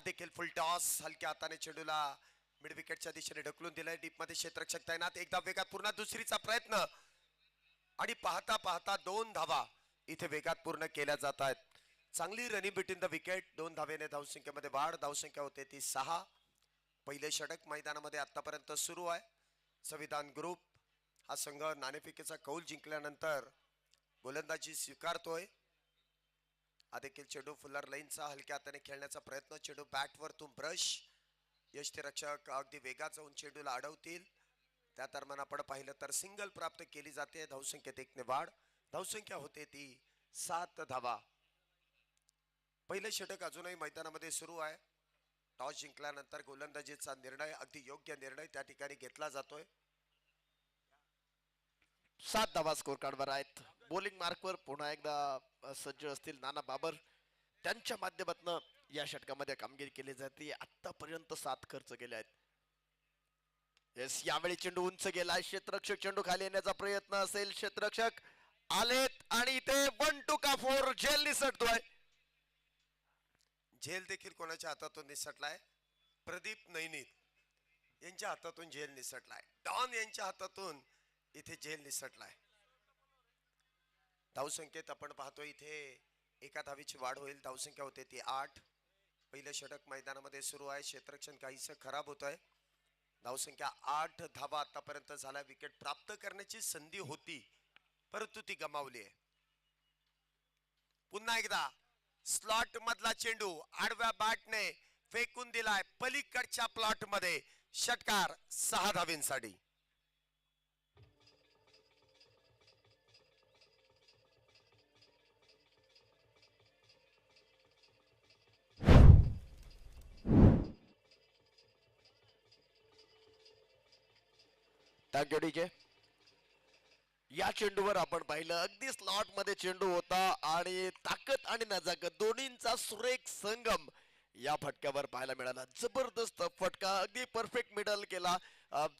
देखील फुल टॉस हलक्या हाताने चेंडूला मिड विकेटच्या दिशेने ढकलून दिलाय. डीप मध्ये क्षेत्ररक्षक तैनात. एकदा वेगात पूर्ण दुसरीचा प्रयत्न आणि पाहता पाहता 2 धावा इथे वेगात पूर्ण केल्या जात आहेत. चांगली रनिंग बिटवीन द विकेट. 2 धावेने धावसंख्येमध्ये वाढ. धावसंख्या होते ती 6. पहिले षटक मैदानामध्ये आतापर्यंत सुरू आहे. संविधान ग्रुप हा संघ नाणेफेकीचा कौल जिंकल्यानंतर गोलंदाजी स्वीकारतोय. देखील चेंडू फुल्लर लाईनचा हलक्या हाताने खेळण्याचा प्रयत्न. चेंडू बॅटवर तुम ब्रश. यष्टीरक्षक अगदी वेगात जाऊन चेंडूला अडवतील. त्या दरम्यान आपण पाहिलं तर सिंगल प्राप्त केली जाते. धावसंख्येत 1 ने वाढ. धावसंख्या होते ती 7 धावा. पहिले षटक अजूनही मैदानामध्ये सुरू आहे. टॉस जिंकल्यानंतर गोलंदाजीचा निर्णय अगदी योग्य निर्णय त्या ठिकाणी घेतला जातोय. 7 धावा स्कोर कार्डवर आहेत. बॉलिंग मार्कवर पुन्हा एकदा सज्ज असतील नाना बाबर. त्यांच्या माध्यमातून या षटकामध्ये कामगिरी केली जाते. आतापर्यंत 7 खर्च केले आहेत. येस, यावेळी चेंडू उंच गेला. क्षेत्ररक्षक चेंडू खाली येण्याचा प्रयत्न असेल. क्षेत्ररक्षक आलेत आणि इथे 1 2 का 4 झेल निसटतोय. झेल देखील कोणाच्या हातातून निसटलाय? प्रदीप नैनित यांच्या हातातून झेल निसटलाय. डॉन यांच्या हातातून इथे झेल निसटलाय. धावसंख्येत आपण पाहतोय इथे एका धावीची वाढ होईल. धावसंख्या होते ती 8. पहिलं षटक मैदानामध्ये सुरू आहे. क्षेत्ररक्षण काहीसं खराब होत आहे. धावसंख्या 8 धावा आतापर्यंत झाला. विकेट प्राप्त करण्याची संधी होती परंतु ती गमावली आहे. पुन्हा एकदा स्लॉट मधला चेंडू आडव्या बॅटने फेकून दिलाय पलीकडच्या प्लॉट मध्ये. षटकार 6 धावींसाठी. Thank you DJ. या चेंडूवर आपण पाहिलं अगदी स्लॉट मध्ये चेंडू होता आणि ताकद आणि नजाकत दोन्हींचा सुरेख संगम या फटक्यावर पाहायला मिळाला. जबरदस्त फटका. अगदी परफेक्ट मिडल केला.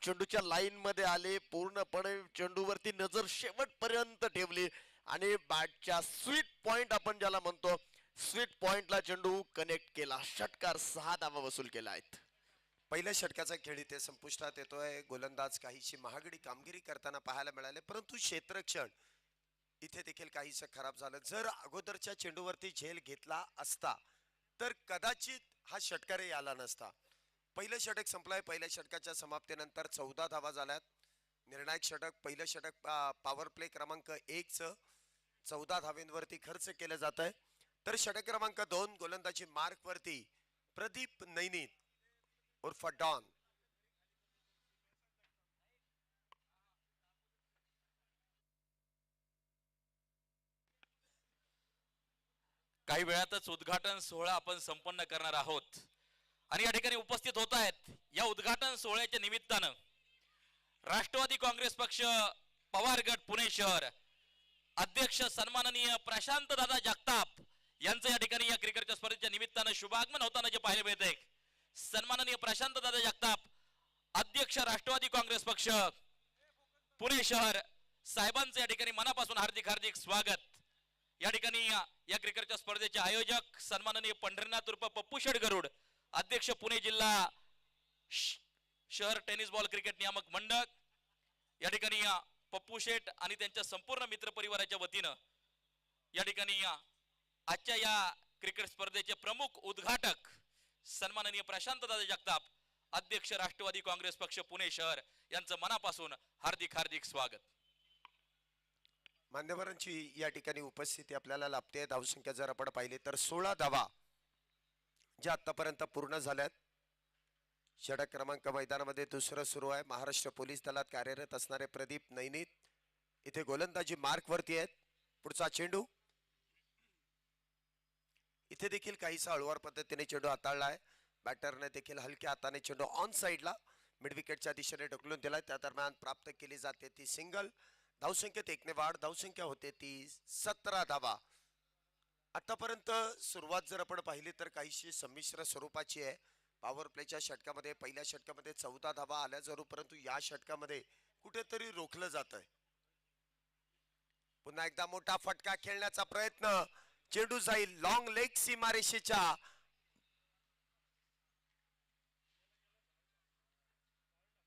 चेंडूच्या लाईन मध्ये आले. पूर्णपणे चेंडूवरती नजर शेवटपर्यंत ठेवली आणि बॅटच्या स्वीट पॉइंट आपण ज्याला म्हणतो स्वीट पॉइंटला चेंडू कनेक्ट केला. षटकार 6 धावा वसूल केला आहेत. पहिल्या षटकाचा खेळ इथे संपुष्टात येतोय. गोलंदाज काहीशी महागडी कामगिरी करताना पाहायला मिळाले परंतु क्षेत्ररक्षण इथे देखील काहीसं खराब झालं. जर अगोदरच्या चेंडूवरती झेल घेतला असता तर कदाचित हा षटकारही आला नसता. पहिलं षटक संपलंय. पहिल्या षटकाच्या समाप्तीनंतर 14 धावा झाल्यात. निर्णायक षटक पहिलं षटक पॉवर प्ले क्रमांक 1 14 धावेंवरती खर्च केलं जात आहे. तर षटक क्रमांक 2 गोलंदाजी मार्क वरती प्रदीप नैनित उर्फ डॉन. काही वेळातच उद्घाटन सोहळा आपण संपन्न करणार आहोत आणि या ठिकाणी उपस्थित होत आहेत. या उद्घाटन सोहळ्याच्या निमित्तानं राष्ट्रवादी काँग्रेस पक्ष पवार गट पुणे शहर अध्यक्ष सन्माननीय प्रशांत दादा जगताप यांचं या ठिकाणी या क्रिकेटच्या स्पर्धेच्या निमित्तानं शुभागमन होताना जे पाहायला मिळते. सन्माननीय प्रशांत दादा जगताप अध्यक्ष राष्ट्रवादी काँग्रेस पक्ष पुणे शहर साहेबांचं या ठिकाणी मनापासून हार्दिक हार्दिक स्वागत. या ठिकाणी या क्रिकेटच्या स्पर्धेचे आयोजक सन्माननीय पंढरीनाथ उर्फ पप्पू शेठ गरुड अध्यक्ष पुणे जिल्हा शहर टेनिस बॉल क्रिकेट नियामक मंडळ. या ठिकाणी पप्पू शेठ आणि त्यांच्या संपूर्ण मित्र परिवाराच्या वतीनं या ठिकाणी आजच्या या क्रिकेट स्पर्धेचे प्रमुख उद्घाटक सन्माननीय प्रशांत दादा जगताप अध्यक्ष राष्ट्रवादी काँग्रेस पक्ष पुणे शहर यांचं मनापासून हार्दिक हार्दिक स्वागत. मान्यवरांची या ठिकाणी उपस्थिती आपल्याला लाभते. धावसंख्या जर आपण पाहिली तर 16 धावा ज्या आतापर्यंत पूर्ण झाल्यात. षटक क्रमांक मैदानामध्ये दुसरं सुरू आहे. महाराष्ट्र पोलीस दलात कार्यरत असणारे प्रदीप नैनित इथे गोलंदाजी मार्क वरती आहेत. पुढचा चेंडू इथे देखील काहीसा हळुवार पद्धतीने चेंडू हाताळलाय. बॅटरने देखील हलक्या हाताने चेंडू ऑन साइडला मिड विकेटच्या दिशेने ढकलून दिलाय. त्या दरम्यान प्राप्त केली जाते ती सिंगल. धावसंख्येत 1 ने वाढ. धावसंख्या होते ती 17 धावा. आतापर्यंत सुरुवात जर आपण पाहिली तर काहीशी संमिश्र स्वरूपाची आहे. पॉवर प्लेच्या षटकामध्ये पहिल्या षटकामध्ये 14 धावा आल्या जरूर परंतु या षटकामध्ये कुठेतरी रोखलं जात आहे. पुन्हा एकदा मोठा फटका खेळण्याचा प्रयत्न. चेंडू जाईल लॉंग लेग सीमारेषेच्या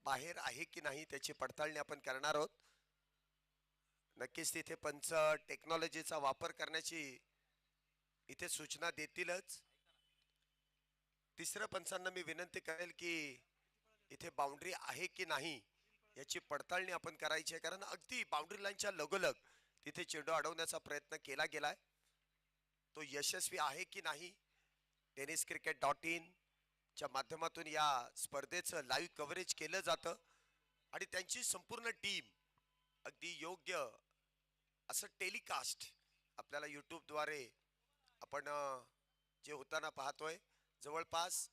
बाहेर आहे की नाही त्याची पडताळणी आपण करणार आहोत. नक्कीच तिथे पंच टेक्नॉलॉजीचा वापर करण्याची इथे सूचना देतीलच. तिसऱ्या पंचांना मी विनंती करेल की इथे बाउंड्री आहे की नाही याची पडताळणी आपण करायची आहे, कारण अगदी बाउंड्री लाईनच्या लगोलग तिथे चेंडू अडवण्याचा प्रयत्न केला गेलाय. तो यशस्वी आहे की नाही tenniscricket.in च्या माध्यमातून या स्पर्धेचं लाईव्ह कव्हरेज केलं जातं आणि त्यांची संपूर्ण टीम अगदी योग्य असं टेलिकास्ट आपल्याला युट्यूबद्वारे आपण जे होताना पाहतोय. जवळपास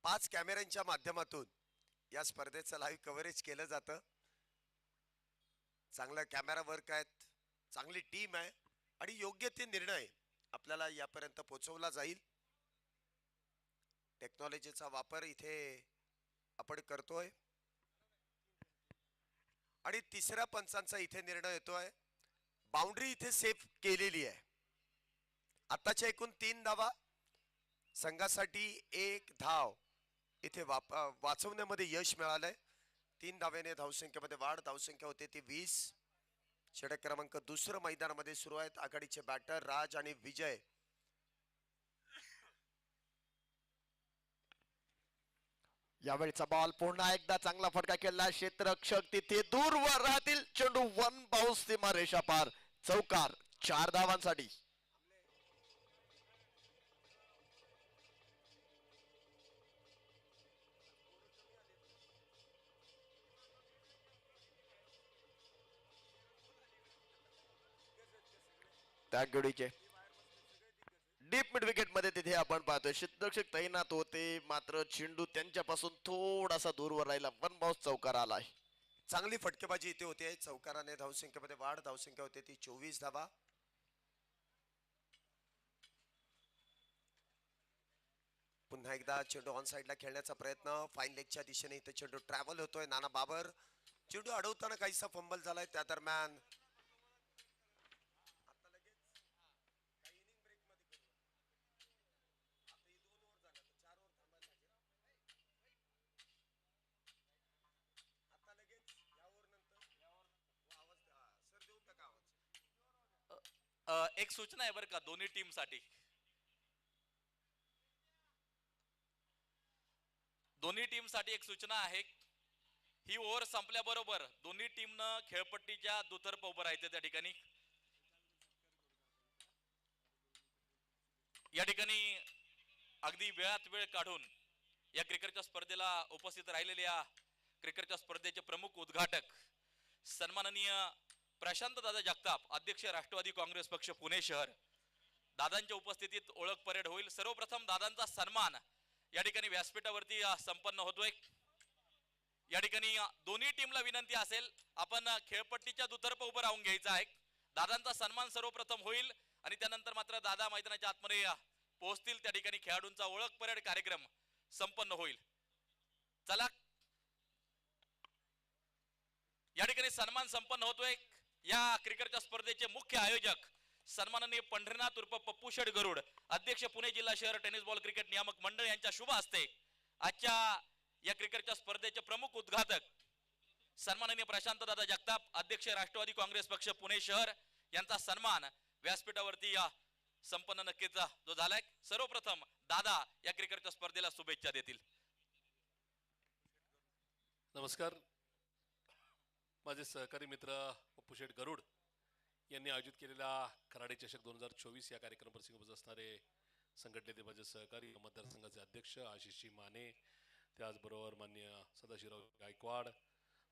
5 कॅमेऱ्यांच्या माध्यमातून या स्पर्धेचं लाईव्ह कव्हरेज केलं जातं. चांगलं कॅमेरा वर्क आहेत, चांगली टीम आहे आणि योग्य ते निर्णय आपल्याला यापर्यंत पोहोचवला जाईल. टेक्नॉलॉजीचा वापर इथे आपण करतोय आणि तिसऱ्या पंचांचा इथे निर्णय येतोय. बाउंड्री इथे सेफ केलेली आहे. आताच्या एकूण 3 धावा, संघासाठी 1 धाव इथे वाचवण्यामध्ये यश मिळालंय. 3 धावेने धावसंख्येमध्ये वाढ. धावसंख्या होते ती 20. षटक क्रमांक दुसरं मैदानामध्ये सुरू आहेत. आघाडीचे बॅटर राज आणि विजय. यावेळीचा बॉल पुन्हा एकदा चांगला फटका केला. क्षेत्ररक्षक तिथे दूरवर राहतील. चेंडू वन बाउन्स सीमा रेषा पार. चौकार 4 धावांसाठी. त्या गडीचे डीप मिड विकेट मध्ये तिथे आपण पाहतोय क्षेत्ररक्षक तैनात होते, मात्र चेंडू त्यांच्यापासून थोडासा दूरवर राहिला. वन बाउन्स चौकार आलाय. चांगली फटकेबाजी इथे होते. चौकाराने धावसंख्येमध्ये वाढ. धावसंख्या होते ती 24 धावा. पुन्हा एकदा चेंडू ऑन साइडला खेळण्याचा प्रयत्न. फाईन लेगच्या दिशेने इथे चेंडू ट्रॅव्हल होतोय. नाना बाबर चेंडू अडवताना काहीसा फंबल झालाय. त्या दरम्यान एक सूचना आहे बरं का दोन्ही टीम साठी. दोन्ही टीम साठी एक सूचना आहे. ही ओव्हर संपल्याबरोबर दोन्ही टीमनं खेळपट्टीच्या दुतर्फ उभं राहायचं. त्या ठिकाणी या ठिकाणी अगदी वेळात वेळ काढून या क्रिकेटच्या स्पर्धेला उपस्थित राहिलेल्या क्रिकेटच्या स्पर्धेचे प्रमुख उद्घाटक सन्माननीय प्रशांत दादा जगताप, अध्यक्ष राष्ट्रवादी काँग्रेस पक्ष पुणे शहर, दादांच्या उपस्थितीत ओळख परेड होईल. सर्वप्रथम दादांचा सन्मान या ठिकाणी व्यासपीठावरती संपन्न होतोय. या ठिकाणी दोन्ही टीमला विनंती असेल आपण खेळपट्टीच्या दुतर्फ उभं राहून घ्यायचं आहे. दादांचा सन्मान सर्वप्रथम होईल आणि त्यानंतर मात्र दादा मैदानाच्या आतमध्ये पोहोचतील. त्या ठिकाणी खेळाडूंचा ओळख परेड कार्यक्रम संपन्न होईल. चला या ठिकाणी सन्मान संपन्न होतोय. या क्रिकेटच्या स्पर्धेचे मुख्य आयोजक सन्माननीय पंढरीनाथ उर्फ पप्पू शेठ गरुड, अध्यक्ष पुणे जिल्हा शहर टेनिस बॉल क्रिकेट नियामक मंडळ यांच्या शुभ हस्ते आजच्या या क्रिकेटच्या स्पर्धेचे प्रमुख उद्घाटक सन्माननीय प्रशांत दादा जगताप, अध्यक्ष राष्ट्रवादी काँग्रेस पक्ष पुणे शहर यांचा सन्मान व्यासपीठावरती संपन्न नक्कीच जो झालाय. सर्वप्रथम दादा या क्रिकेटच्या स्पर्धेला शुभेच्छा देतील. नमस्कार. माझे सहकारी मित्र पप्पू शेठ गरुड यांनी आयोजित केलेला खराडे चषक 2024 या कार्यक्रम प्रसंगी असणारे संघटनेचे माझे सहकारी मतदारसंघाचे अध्यक्ष आशिषजी माने, त्याचबरोबर मान्य सदाशिवराव गायकवाड,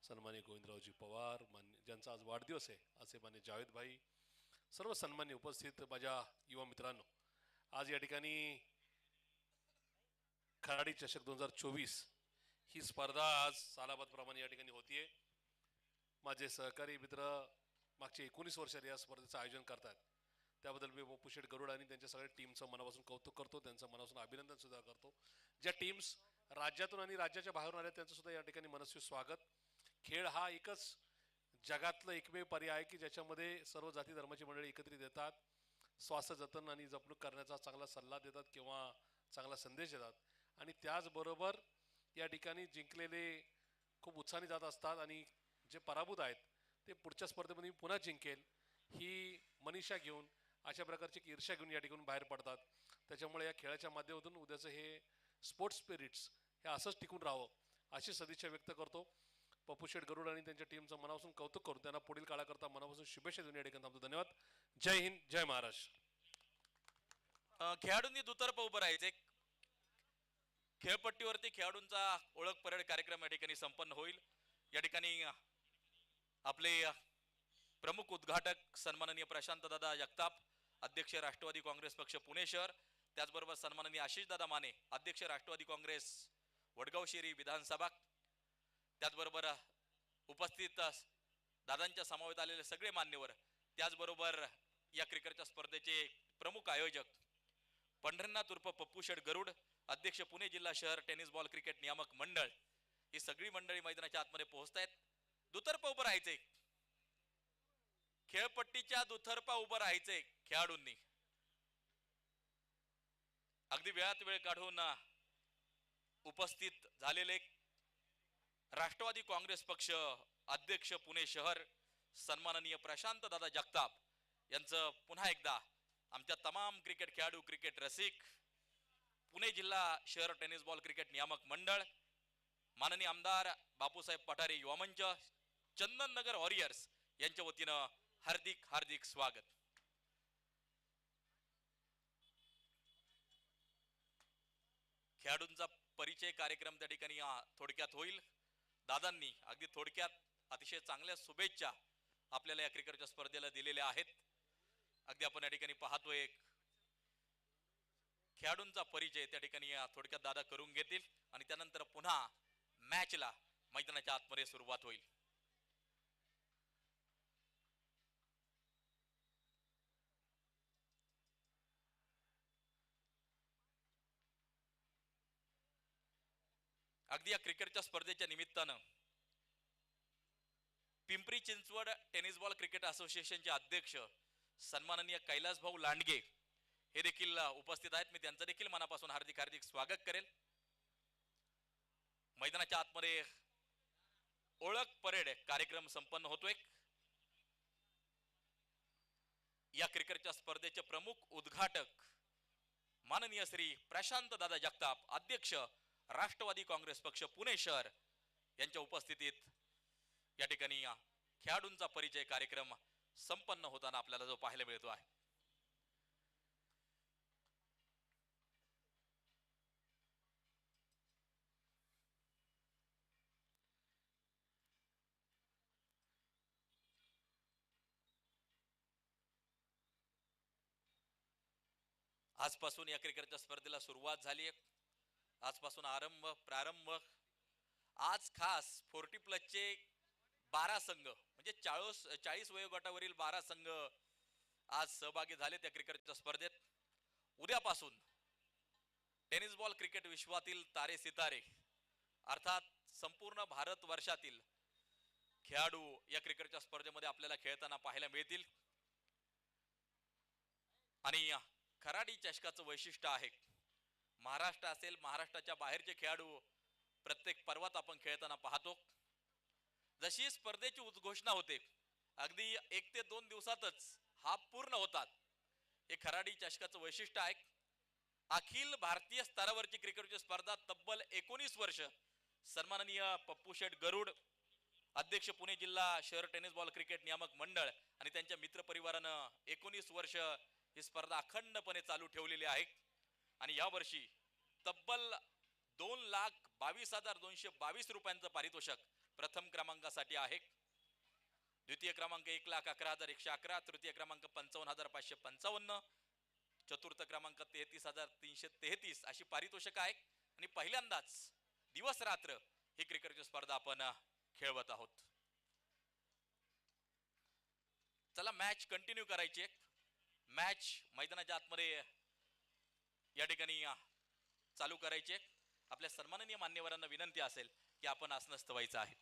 सन्मान्य गोविंदरावजी पवार, मान्य ज्यांचा आज वाढदिवस आहे असे मान्य जावेद भाई, सर्व सन्मान्य उपस्थित माझ्या युवा मित्रांनो, आज या ठिकाणी खराडी चषक 2024 ही स्पर्धा आज सालाबादप्रमाणे या ठिकाणी होतीये. माझे सहकारी मित्र मागचे 19 वर्षात या स्पर्धेचं आयोजन करतात, त्याबद्दल मी पप्पू शेठ गरुड आणि त्यांच्या सगळ्या टीमचं मनापासून कौतुक करतो, त्यांचं मनापासून अभिनंदन सुद्धा करतो. ज्या टीम्स राज्यातून आणि राज्याच्या बाहेरून आल्या त्यांचं सुद्धा या ठिकाणी मनस्वी स्वागत. खेळ हा एकच जगातलं एकमेव पर्याय आहे की ज्याच्यामध्ये सर्व जाती धर्माची मंडळी एकत्रित येतात, स्वास्थ्य जतन आणि जपणूक करण्याचा चांगला सल्ला देतात किंवा चांगला संदेश देतात आणि त्याचबरोबर या ठिकाणी जिंकलेले खूप उत्साहाने जात असतात आणि जे पराभूत आहेत ते पुढच्या स्पर्धेमध्ये पुन्हा जिंकेल ही मनीषा घेऊन अशा प्रकारची एक ईर्ष्या घेऊन या ठिकाणी बाहेर पडतात. त्याच्यामुळे या खेळाच्या माध्यमातून उद्याचं हे स्पोर्ट्स स्पिरिट्स हे असंच टिकून राहावं अशी सदिच्छा व्यक्त करतो. पप्पू शेठ गरुड आणि त्यांच्या टीमचं मनापासून कौतुक करून त्यांना पुढील काळाकरता मनापासून शुभेच्छा देऊन या ठिकाणी थांबतो. धन्यवाद. जय हिंद, जय महाराष्ट्र. खेळाडूंनी दुतर्फा उभं राहायचे. खेळपट्टीवरती खेळाडूंचा ओळख परेड कार्यक्रम या ठिकाणी संपन्न होईल. या ठिकाणी आपले प्रमुख उद्घाटक सन्माननीय प्रशांत दादा जगताप, अध्यक्ष राष्ट्रवादी काँग्रेस पक्ष पुणे शहर, त्याचबरोबर सन्माननीय आशिष दादा माने, अध्यक्ष राष्ट्रवादी काँग्रेस वडगाव शेरी विधानसभा, त्याचबरोबर उपस्थित दादांच्या समवेत आलेले सगळे मान्यवर, त्याचबरोबर या क्रिकेटच्या स्पर्धेचे प्रमुख आयोजक पंढरनाथ उर्फ पप्पू शेठ गरुड, अध्यक्ष पुणे जिल्हा शहर टेनिस बॉल क्रिकेट नियामक मंडळ, ही सगळी मंडळी मैदानाच्या आतमध्ये पोहोचतायत. दुतर्फा उभं राहायचंय. खेळपट्टीच्या दुतर्फा उभं राहायचंय खेळाडूंनी. अगदी वेळात वेळ काढून उपस्थित झालेले राष्ट्रवादी काँग्रेस पक्ष अध्यक्ष पुणे शहर सन्माननीय प्रशांत दादा जगताप यांचं पुन्हा एकदा आमच्या तमाम क्रिकेट खेळाडू, क्रिकेट रसिक, पुणे जिल्हा शहर टेनिस बॉल क्रिकेट नियामक मंडळ, माननीय आमदार बापूसाहेब पठारे युवा मंच, चंदननगर वॉरियर्स यांच्या वतीनं हार्दिक हार्दिक स्वागत. खेळाडूंचा परिचय कार्यक्रम त्या ठिकाणी थोडक्यात होईल. दादांनी अगदी थोडक्यात अतिशय चांगल्या शुभेच्छा आपल्याला या क्रिकेटच्या स्पर्धेला दिलेल्या आहेत. अगदी आपण या ठिकाणी पाहतोय खेळाडूंचा परिचय त्या ठिकाणी थोडक्यात दादा करून घेतील आणि त्यानंतर पुन्हा मॅचला मैदानाच्या आतमध्ये सुरुवात होईल. अगदी या क्रिकेटच्या स्पर्धेच्या निमित्तानं Pimpri Chinchwad tennis ball cricket असोसिएशनचे अध्यक्ष सन्माननीय कैलास भाऊ लांडगे हे देखील उपस्थित आहेत. मी त्यांचं देखील मनापासून हार्दिक हार्दिक स्वागत करेल. मैदानाच्या आतमध्ये ओळख परेड कार्यक्रम संपन्न होतोय. या क्रिकेटच्या स्पर्धेचे प्रमुख उद्घाटक माननीय श्री प्रशांत दादा जगताप, अध्यक्ष राष्ट्रवादी काँग्रेस पक्ष पुणे शहर यांच्या उपस्थितीत या ठिकाणी खेळाडूंचा परिचय कार्यक्रम संपन्न होताना आपल्याला जो पाहायला मिळतो आहे. आजपासून या क्रिकेटच्या स्पर्धेला सुरुवात झाली आहे. आजपासून प्रारंभ आज खास 40 प्लसचे 12 संघ म्हणजे 40 वयोगटावरील 12 संघ आज सहभागी झाले त्या क्रिकेटच्या स्पर्धेत. उद्यापासून टेनिस बॉल क्रिकेट विश्वातील तारे सितारे अर्थात संपूर्ण भारत वर्षातील खेळाडू या क्रिकेटच्या स्पर्धेमध्ये आपल्याला खेळताना पाहायला मिळतील. आणि खराडी चषकाचं वैशिष्ट्य आहे, महाराष्ट्र असेल, महाराष्ट्राच्या बाहेरचे खेळाडू प्रत्येक पर्वात आपण खेळताना पाहतो. जशी स्पर्धेची उद्घोषणा होते अगदी 1 ते 2 दिवसातच हा पूर्ण होतात. हे खराडी चषकाचं वैशिष्ट्य आहे. अखिल भारतीय स्तरावरची क्रिकेटची स्पर्धा तब्बल 19 वर्ष सन्माननीय पप्पू शेठ गरुड, अध्यक्ष पुणे जिल्हा शहर टेनिस बॉल क्रिकेट नियामक मंडळ आणि त्यांच्या मित्र परिवारानं 19 वर्ष ही स्पर्धा अखंडपणे चालू ठेवलेली आहे. आणि या वर्षी तब्बल 2,22,222 रुपयांचं पारितोषिक प्रथम क्रमांकासाठी आहे. द्वितीय क्रमांक 1,11,111, तृतीय क्रमांक 55,555, चतुर्थ क्रमांक 33,333 अशी पारितोषिक आहे. आणि पहिल्यांदाच दिवस रात्र ही क्रिकेटची स्पर्धा आपण खेळवत आहोत. चला मॅच कंटिन्यू करायची. मॅच मैदानाच्या आतमध्ये या ठिकाणी चालू करायचे. आपल्या सन्माननीय मान्यवरांना विनंती असेल की आपण आसनस्थ व्हायचं आहे.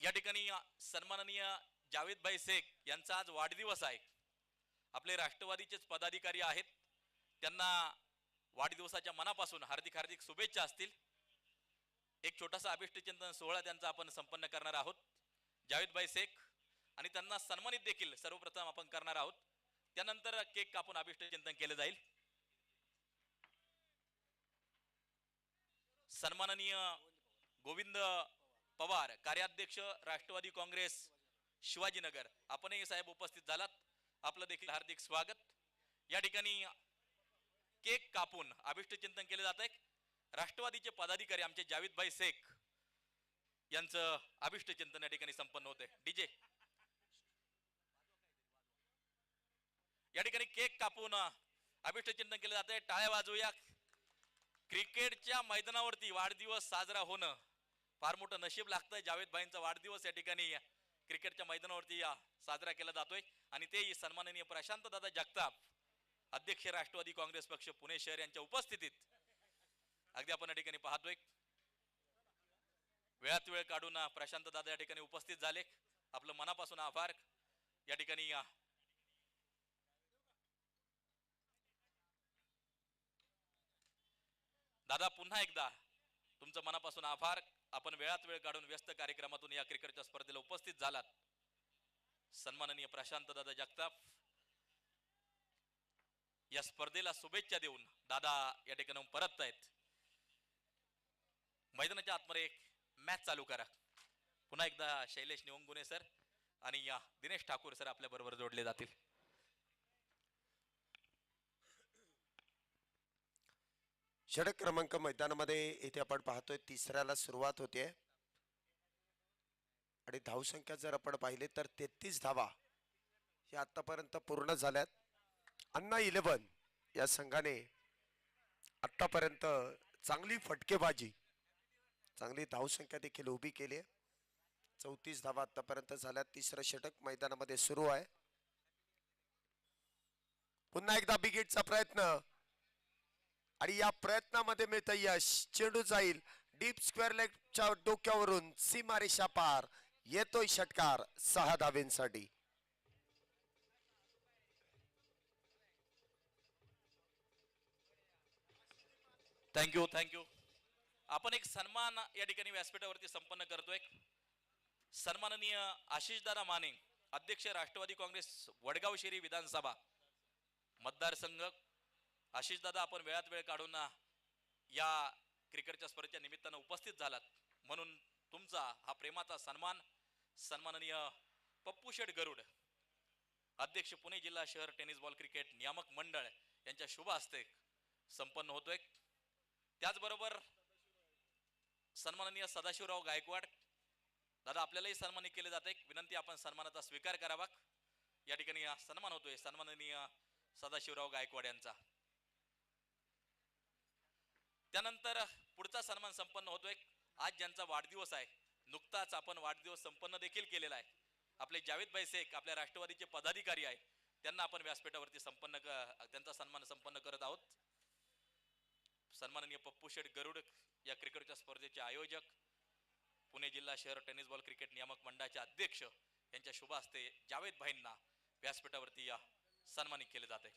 या ठिकाणी सन्माननीय जावेदभाई शेख यांचा आज वाढदिवस आहे. आपले राष्ट्रवादीचेच पदाधिकारी आहेत, त्यांना वाढदिवसाच्या मनापासून हार्दिक हार्दिक शुभेच्छा असतील. एक छोटासा अभिष्टचिंतन सोहळा त्यांचा आपण संपन्न करणार आहोत. जावेदभाई शेख आणि त्यांना सन्मानित देखील सर्वप्रथम आपण करणार आहोत. त्यानंतर केक कापून अभिष्टचिंतन केले जाईल. सन्माननीय गोविंद पवार, कार्याध्यक्ष राष्ट्रवादी काँग्रेस शिवाजीनगर, आपणही साहेब उपस्थित झालात, आपलं देखील हार्दिक स्वागत. या ठिकाणी केक कापून अभिष्टचिंतन केले जात आहे. राष्ट्रवादीचे पदाधिकारी आमचे जावेदभाई शेख यांचं अभिष्टचिंतन या ठिकाणी संपन्न होते. डीजे या ठिकाणी केक कापून अभिष्टचिंतन केले जाते. टाळ्या वाजवूया. क्रिकेटच्या मैदानावरती वाढदिवस साजरा होणं फार मोठं नशीब लागतं. जावेदभाईंचा वाढदिवस या ठिकाणी क्रिकेटच्या मैदानावरती साजरा केला जातोय आणि तेही सन्माननीय प्रशांत दादा जगताप, अध्यक्ष राष्ट्रवादी काँग्रेस पक्ष पुणे शहर यांच्या उपस्थितीत अगदी आपण या ठिकाणी पाहतोय. वेळात वेळ काढून प्रशांत दादा या ठिकाणी उपस्थित झाले, आपलं मनापासून आभार. या ठिकाणी दादा पुन्हा एकदा तुमचं मनापासून आभार. आपण वेळात वेळ काढून व्यस्त कार्यक्रमातून या क्रिकेटच्या स्पर्धेला उपस्थित झालात. सन्माननीय प्रशांत दादा जगताप या स्पर्धेला शुभेच्छा देऊन दादा या ठिकाणी परत आहेत. मैदानाच्या आतमध्ये एक मॅच चालू करा. पुन्हा एकदा शैलेश निवंगुने सर आणि या दिनेश ठाकूर सर आपल्या बरोबर जोडले जातील. षटक क्रमांक मैदानामध्ये इथे आपण पाहतोय तिसऱ्याला सुरुवात होते आणि धावसंख्या जर आपण पाहिले तर 33 धावा हे आतापर्यंत पूर्ण झाल्यात. अन्ना 11 या संघाने आतापर्यंत चांगली फटकेबाजी, चांगली धावसंख्या देखील उभी केली आहे. 34 धावा आतापर्यंत झाल्यात. तिसरं षटक मैदानामध्ये सुरू आहे. पुन्हा एकदा बिगिटचा प्रयत्न आणि या प्रयत्नामध्ये मिळतं यश. चेंडू जाईल डीप स्क्वेअर लेगच्या डोक्यावरून सीमारेषा पार. येतोय षटकार 6 धावेंसाठी. थँक्यू. आपण एक सन्मान या ठिकाणी व्यासपीठावरती संपन्न करतोय. सन्माननीय आशिषदादा माने, अध्यक्ष राष्ट्रवादी काँग्रेस वडगाव शेरी विधानसभा मतदारसंघ. आशिषदादा आपण वेळात वेळ काढून या क्रिकेटच्या स्पर्धेच्या निमित्तानं उपस्थित झालात म्हणून तुमचा हा प्रेमाचा सन्मान सन्माननीय पप्पू शेठ गरुड, अध्यक्ष पुणे जिल्हा शहर टेनिस बॉल क्रिकेट नियामक मंडळ यांच्या शुभ हस्ते संपन्न होतोय. त्याचबरोबर सन्माननीय सदाशिवराव गायकवाड दादा आपल्यालाही सन्मानित केले जाते. विनंती आपण सन्मानाचा स्वीकार करावा. या ठिकाणी सन्मान होतोय सन्माननीय सदाशिवराव गायकवाड यांचा. त्यानंतर पुढचा सन्मान संपन्न होतोय. आज ज्यांचा वाढदिवस आहे, नुकताच आपण वाढदिवस संपन्न देखील केलेला आहे, आपले जावेदभाई शेख आपल्या राष्ट्रवादीचे पदाधिकारी आहे, त्यांना आपण व्यासपीठावरती त्यांचा सन्मान संपन्न करत आहोत. सन्माननीय पप्पू शेठ गरुड या क्रिकेटच्या स्पर्धेचे आयोजक, पुणे जिल्हा शहर टेनिस बॉल क्रिकेट नियामक मंडळाचे अध्यक्ष यांच्या शुभ हस्ते जावेदभाईंना व्यासपीठावरती सन्मानित केले जाते.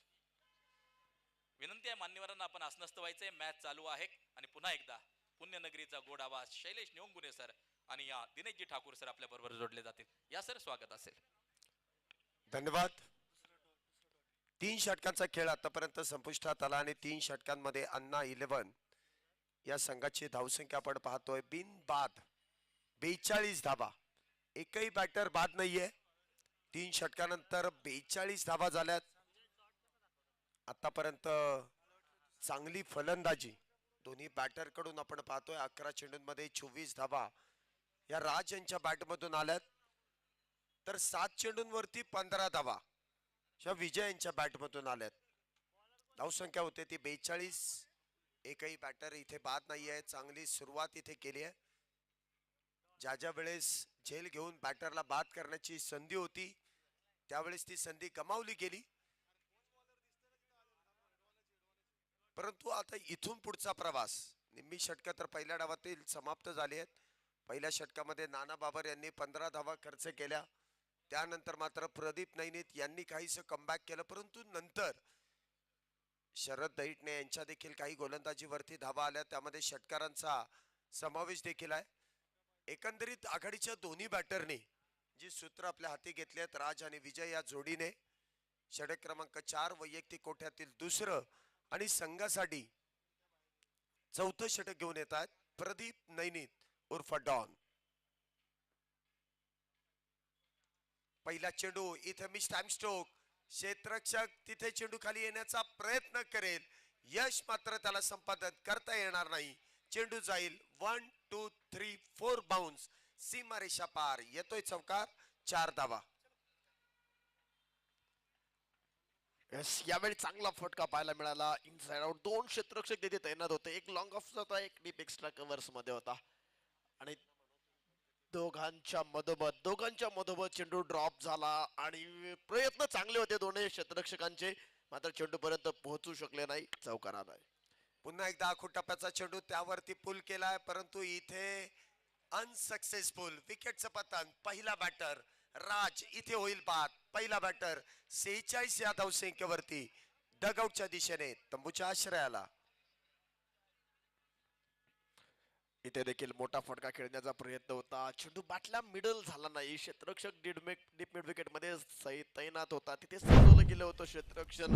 विनंती आहे मान्यवरांना आपण आसनस्थ व्हायचंय. मॅच चालू आहे आणि पुन्हा एकदा पुण्यनगरीचा गोड आवाज शैलेश निवंगुने सर आणि या दिनेशजी ठाकूर सर आपल्या बरोबर जोडले जातील. या सर स्वागत असेल. धन्यवाद. 3 षटकांचा खेळ आतापर्यंत संपुष्टात आला आणि 3 षटकांमध्ये अन्ना 11 या संघाची धावसंख्या आपण पाहतोय बिनबाद 42 धावा. एकही बॅटर बाद नाहीये. 3 षटकानंतर 42 धावा झाल्यात. आतापर्यंत चांगली फलंदाजी दोन्ही बॅटर कडून आपण पाहतोय. 11 चेंडूंमध्ये 24 धावा या राज यांच्या बॅटमधून आल्यात, तर 7 चेंडूंवरती 15 धावा या विजय यांच्या बॅटमधून आल्यात. धावसंख्या होते ती 42. एकही बॅटर इथे बाद नाहीये. चांगली सुरुवात इथे केली आहे. ज्या वेळेस झेल घेऊन बॅटरला बाद करण्याची संधी होती त्यावेळेस ती संधी गमावली गेली. परंतु आता इथून पुढचा प्रवास, निम्मी षटक तर पहिल्या डावातील समाप्त झाली आहेत. पहिल्या षटकामध्ये नाना बाबर यांनी 15 धावा खर्च केल्या. त्यानंतर मात्र प्रदीप नैनित यांनी काहीसं कमबॅक केलं, परंतु नंतर शरद दैटणे यांच्या देखील काही गोलंदाजीवरती धावा आल्या, त्यामध्ये षटकारांचा समावेश देखील आहे. एकंदरीत आघाडीच्या दोन्ही बॅटरने जी सूत्र आपल्या हाती घेतली आहेत, राज आणि विजय या जोडीने षटक क्रमांक 4 वैयक्तिक कोट्यातील दुसरं आणि संघासाठी चौथं षटक घेऊन येत आहेत प्रदीप नैनित उर्फ डॉन. पहिला चेंडू इथे मिस टाइम स्ट्रोक, क्षेत्ररक्षक तिथे चेंडू खाली येण्याचा प्रयत्न करेल, यश मात्र त्याला संपादन करता येणार नाही. चेंडू जाईल 1 2 3 4 बाउन्स, सीमारेषा पार. येतोय चौकार, 4 धावा. यस, यावेळी चांगला फटका पाहायला मिळाला. इनसाइड आउट, दोन क्षेत्ररक्षक तिथे तैनात होते. एक लॉंग ऑफ होता, एक डीप एक्स्ट्रा कव्हर्स मध्ये होता आणि दोघांच्या मधोमध चेंडू ड्रॉप झाला आणि प्रयत्न चांगले होते दोन्ही क्षेत्ररक्षकांचे, मात्र चेंडू पर्यंत पोहोचू शकले नाही. चौकार आलाय. पुन्हा एकदा आखूड टप्प्याचा चेंडू त्यावरती पुल केलाय, परंतु इथे अनसक्सेसफुल. विकेटचं पतन. पहिला बॅटर राज इथे होईल बाद. पहिला बॅटर 46 या धावसंख्येवरती डगआउटच्या दिशेने तंबूच्या आश्रयाला. इथे देखील मोठा फटका खेळण्याचा प्रयत्न होता. चेंडू बाटला मिडल झाला नाही. क्षेत्ररक्षक डीप मिड विकेट मध्ये तैनात होता, तिथे सजवलं गेलं होतं क्षेत्ररक्षण.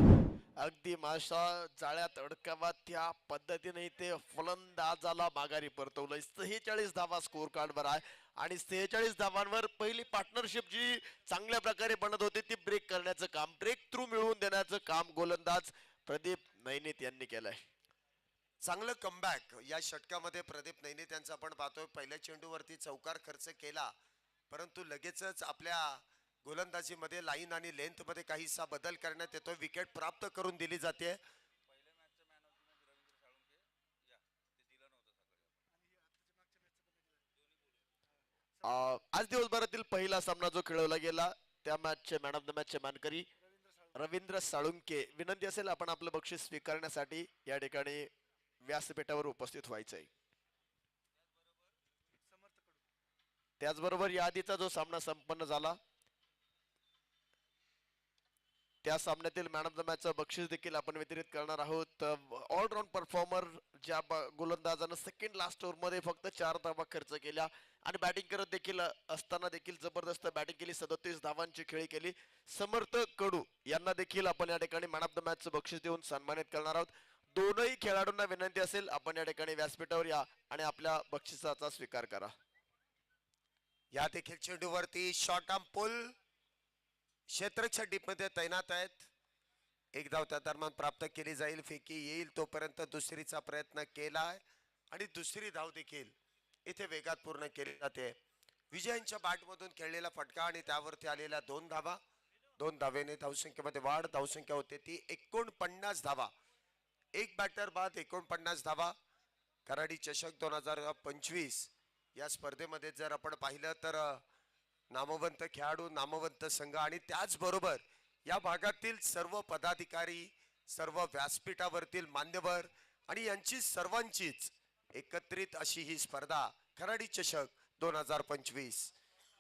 अगदी माशा जाळ्यात अडकावा त्या पद्धतीने इथे फलंदाजाला माघारी परतवलं. 46 धावा स्कोर कार्डवर आहे आणि 46 धावांवर पहिली पार्टनरशिप जी चांगल्या प्रकारे बनत होती ती ब्रेक करण्याचं काम, ब्रेक थ्रू मिळवून देण्याचं काम गोलंदाज प्रदीप नैनित यांनी केलंय. चांगलं कमबॅक या षटकामध्ये प्रदीप नैनित यांचा आपण पाहतोय. पहिल्या चेंडूवरती चौकार खर्च केला, परंतु लगेचच आपल्या गोलंदाजीमध्ये लाईन आणि लेंथ मध्ये काहीसा बदल करण्यात येतो. विकेट प्राप्त करून दिली जाते. आज दिवसभरातील पहिला सामना जो खेळवला गेला त्या मॅचचे मॅन ऑफ द मॅचचे मानकरी रवींद्र साळुंके. विनंती असेल आपण आपलं बक्षीस स्वीकारण्यासाठी या ठिकाणी व्यासपीठावर उपस्थित व्हायचंय. त्याचबरोबर या आधीचा जो सामना संपन्न झाला त्या सामन्यातील मॅन ऑफ द मॅचचं बक्षीस देखील आपण वितरित करणार आहोत. ऑलराऊंड परफॉर्मर ज्या गोलंदाजानं सेकंड लास्ट ओव्हर मध्ये फक्त 4 धावा खर्च केल्या आणि बॅटिंग करत देखील असताना देखील जबरदस्त बॅटिंग केली, 37 धावांची खेळी केली, समर्थ कडू यांना देखील आपण या ठिकाणी मॅन ऑफ द मॅचचं बक्षीस देऊन सन्मानित करणार आहोत. दोनही खेळाडूंना विनंती असेल आपण या ठिकाणी व्यासपीठावर या आणि आपल्या बक्षिसाचा स्वीकार करा. या देखील चेंडूवरती शॉर्ट आर्म पुल, क्षेत्ररक्षक डीप मध्ये तैनात आहेत. एक धाव त्या दरम्यान प्राप्त केली जाईल. फेकी येईल तोपर्यंत दुसरीचा प्रयत्न केलाय आणि दुसरी धाव देखील इथे वेगात पूर्ण केली जाते. विजयांच्या बॅट मधून खेळलेला फटका आणि त्यावरती आलेल्या 2 धावा, 2 धावेने धावसंख्येमध्ये वाढ. धावसंख्या होते ती 49 धावा. एक बॅटर बाद 49 धावा. कराडी चषक 2025 या स्पर्धेमध्ये जर आपण पाहिलं तर नामवंत खेळाडू, नामवंत संघ आणि त्याचबरोबर या भागातील सर्व पदाधिकारी, सर्व व्यासपीठावरतील मान्यवर आणि यांची सर्वांचीच एकत्रित अशी ही स्पर्धा खराडी चषक 2025.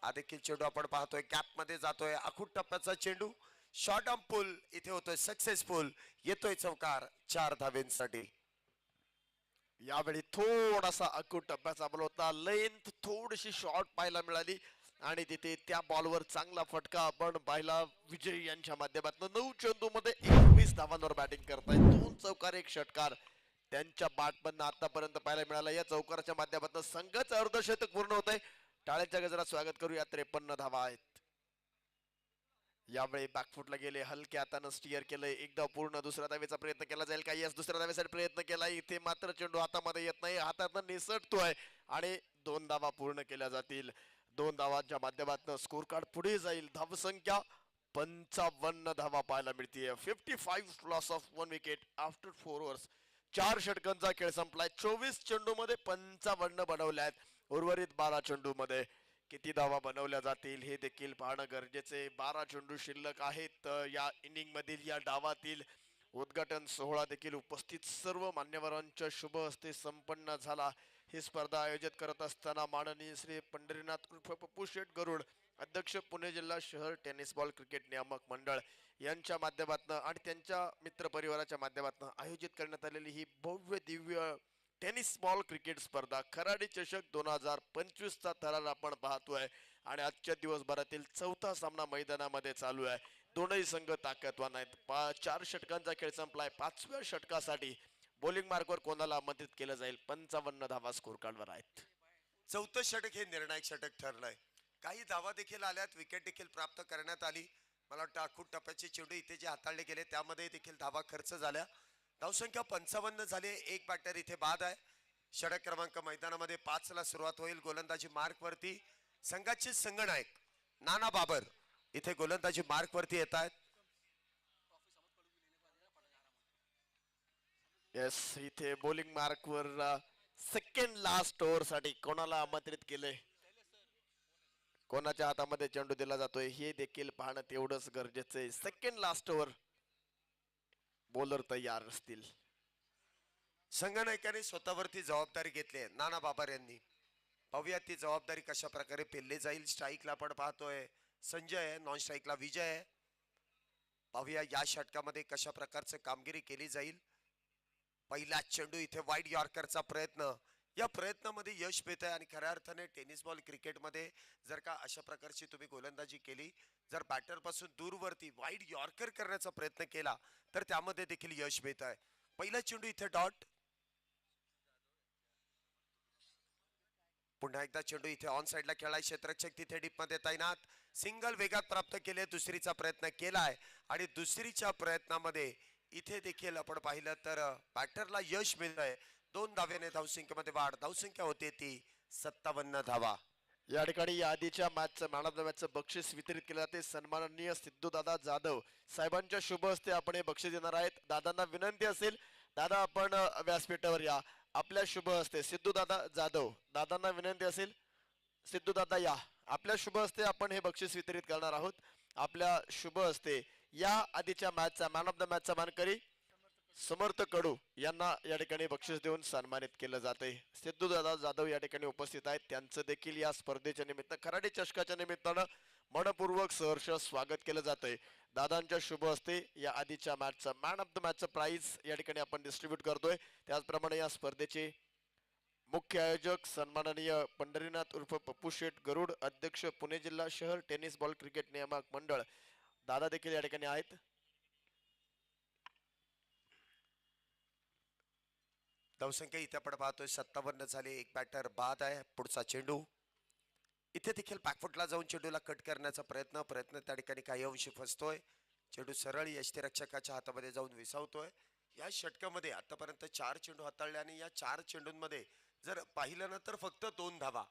हा देखील चेंडू आपण पाहतोय गॅप मध्ये जातोय. आखूड टप्प्याचा चेंडू, शॉर्ट आर्म पुल इथे होतोय सक्सेसफुल. येतोय चौकार 4 धावेंसाठी. यावेळी थोडासा आखूड टप्प्याचा बॉल होता, लेंथ थोडीशी शॉर्ट पाहायला मिळाली आणि तिथे त्या बॉलवर चांगला फटका आपण पाहिला. विजय यांच्या माध्यमातून 9 चेंडू मध्ये 21 धावांवर बॅटिंग करतायत. 2 चौकार 1 षटकार त्यांच्या बॅटमधनं आतापर्यंत पाहायला मिळाला. या चौकाराच्या माध्यमातून संघाचं अर्धशतक पूर्ण होत आहे. टाळ्यांच्या गजरात स्वागत करूया. 53 धावा आहेत. यावेळी बॅकफुटला गेले, हलक्या हातानं स्टिअर केलंय. एकदा पूर्ण दुसऱ्या धावेचा प्रयत्न केला जाईल का? यस, दुसऱ्या धावेसाठी प्रयत्न केला. इथे मात्र चेंडू हातामध्ये येत नाही, हातातनं निसटतोय आणि 2 धावा पूर्ण केल्या जातील. 2 धावांच्या माध्यमातून स्कोर कार्ड पुढे जाईल. धावसंख्या 55 धावा पाहायला मिळतीये. 55 loss of 1 wicket after 4 overs. 4 षटकांचा खेळ संपलाय. 24 चेंडू मध्ये 55 बनवल्या आहेत. उर्वरित 12 चेंडू मध्ये किती धावा बनवल्या जातील हे देखील पाहणं गरजेचे. 12 चेंडू शिल्लक आहेत या इनिंग मधील, या डावातील. उद्घाटन सोहळा देखील उपस्थित सर्व मान्यवरांच्या शुभ हस्ते संपन्न झाला. ही स्पर्धा आयोजित करत असताना माननीय श्री पंढरीनाथ उर्फ पप्पू शेठ गरुड अध्यक्ष पुणे जिल्हा शहर टेनिस बॉल क्रिकेट नियामक मंडळ यांच्या माध्यमातून आणि त्यांच्या मित्र परिवाराच्या माध्यमातून आयोजित करण्यात आलेली ही भव्य दिव्य टेनिस बॉल क्रिकेट स्पर्धा खराडी चषक 2025 चा थरार आपण पाहतोय आणि आजच्या दिवसभरातील चौथा सामना मैदानामध्ये चालू आहे. दोनही संघ ताकदवान आहेत. 4 षटकांचा खेळ संपलाय. 5व्या षटकासाठी बॉलिंग मार्कवर कोणाला आमंत्रित केलं जाईल. 55 धावा स्कोर कार्डवर आहेत. चौथं षटक हे निर्णायक षटक ठरलंय. काही धावा देखील आल्यात, विकेट देखील प्राप्त करण्यात आली. मला वाटतं आखूड टप्प्याचे चेंडू इथे जे हाताळले गेले त्यामध्ये देखील धावा खर्च झाल्या. धावसंख्या 55 झाली. एक बॅटर इथे बाद आहे. षटक क्रमांक मैदानामध्ये 5 ला सुरुवात होईल. गोलंदाजी मार्क वरती संघाचे संघनायक नाना बाबर इथे गोलंदाजी मार्क वरती येत आहेत. येस, इथे बॉलिंग मार्कवर सेकंड लास्ट ओव्हर साठी कोणाला आमंत्रित केले, कोणाच्या हातामध्ये चेंडू दिला जातोय हे देखील पाहणं तेवढंच गरजेचं आहे. सेकंड लास्ट ओव्हर बॉलर तयार असतील. संघनायकाने स्वतःवरती जबाबदारी घेतली आहे नाना बाबर यांनी. पाहूया ती जबाबदारी कशा प्रकारे पेलली जाईल. स्ट्राईकला आपण पाहतोय संजय आहे, नॉन स्ट्राईकला विजय आहे. पाहूया या षटकामध्ये कशा प्रकारचं कामगिरी केली जाईल. पहिला चेंडू इथे वाईड यॉर्करचा प्रयत्न. या प्रयत्नामध्ये यश मिळत आहे आणि खऱ्या अर्थाने टेनिस बॉल क्रिकेटमध्ये जर का अशा प्रकारची तुम्ही गोलंदाजी केली, जर बॅटर पासून दूरवरती वाईड यॉर्कर करण्याचा प्रयत्न केला तर त्यामध्ये देखील यश मिळत आहे. पहिला चेंडू इथे डॉट. पुन्हा एकदा चेंडू इथे ऑन साइडला खेळाय. क्षेत्ररक्षक तिथे डीप मध्ये तैनात. सिंगल वेगात प्राप्त केले. दुसरीचा प्रयत्न केलाय आणि दुसरीच्या प्रयत्नामध्ये इथे देखील आपण पाहिलं तर बॅटरला यश मिळतंय. 2 धावेने धावसंख्येमध्ये वाढ. धावसंख्या होते ती 57 धावा. या ठिकाणी या आधीच्या मॅचचं मॅन ऑफ द मॅचचं बक्षीस वितरित केलं जाते. सन्माननीय सिद्धूदादा जाधव साहेबांच्या शुभ हस्ते आपण हे बक्षीस देणार आहेत. दादांना विनंती असेल, दादा आपण व्यासपीठावर या. आपल्या शुभ हस्ते सिद्धूदादा जाधव, दादांना विनंती असेल, सिद्धूदादा या. आपल्या शुभ हस्ते आपण हे बक्षीस वितरित करणार आहोत. आपल्या शुभ हस्ते या आधीच्या मॅचचा मॅन ऑफ द मॅचचा मानकरी समर्थ कडू यांना या ठिकाणी बक्षीस देऊन सन्मानित केलं जाते. सिद्धूदादा जाधव या ठिकाणी उपस्थित आहेत. त्यांचं देखील या स्पर्धेच्या निमित्त खराडी चषकाच्या निमित्तानं मनपूर्वक सहर्ष स्वागत केलं जातंय. दादांच्या शुभ हस्ते या आधीच्या मॅचचं मॅन ऑफ द मॅचचं प्राइज या ठिकाणी आपण डिस्ट्रीब्यूट करतोय. त्याचप्रमाणे या स्पर्धेचे मुख्य आयोजक सन्माननीय पंढरीनाथ उर्फ पप्पू शेठ गरुड, अध्यक्ष पुणे जिल्हा शहर टेनिस बॉल क्रिकेट नियामक मंडळ, दादा देखील या ठिकाणी आहेत. धावसंख्या इथे आपण पाहतोय 57 झाले. एक बॅटर बाद आहे. पुढचा चेंडू इथे देखील बॅकफुटला जाऊन चेंडूला कट करण्याचा प्रयत्न त्या ठिकाणी काही अंशी फसतोय. चेंडू सरळ यष्टिरक्षकाच्या हातामध्ये जाऊन विसावतोय. या षटकामध्ये आतापर्यंत 4 चेंडू हाताळले आणि या 4 चेंडूंमध्ये जर पाहिलं ना तर फक्त 2 धावा.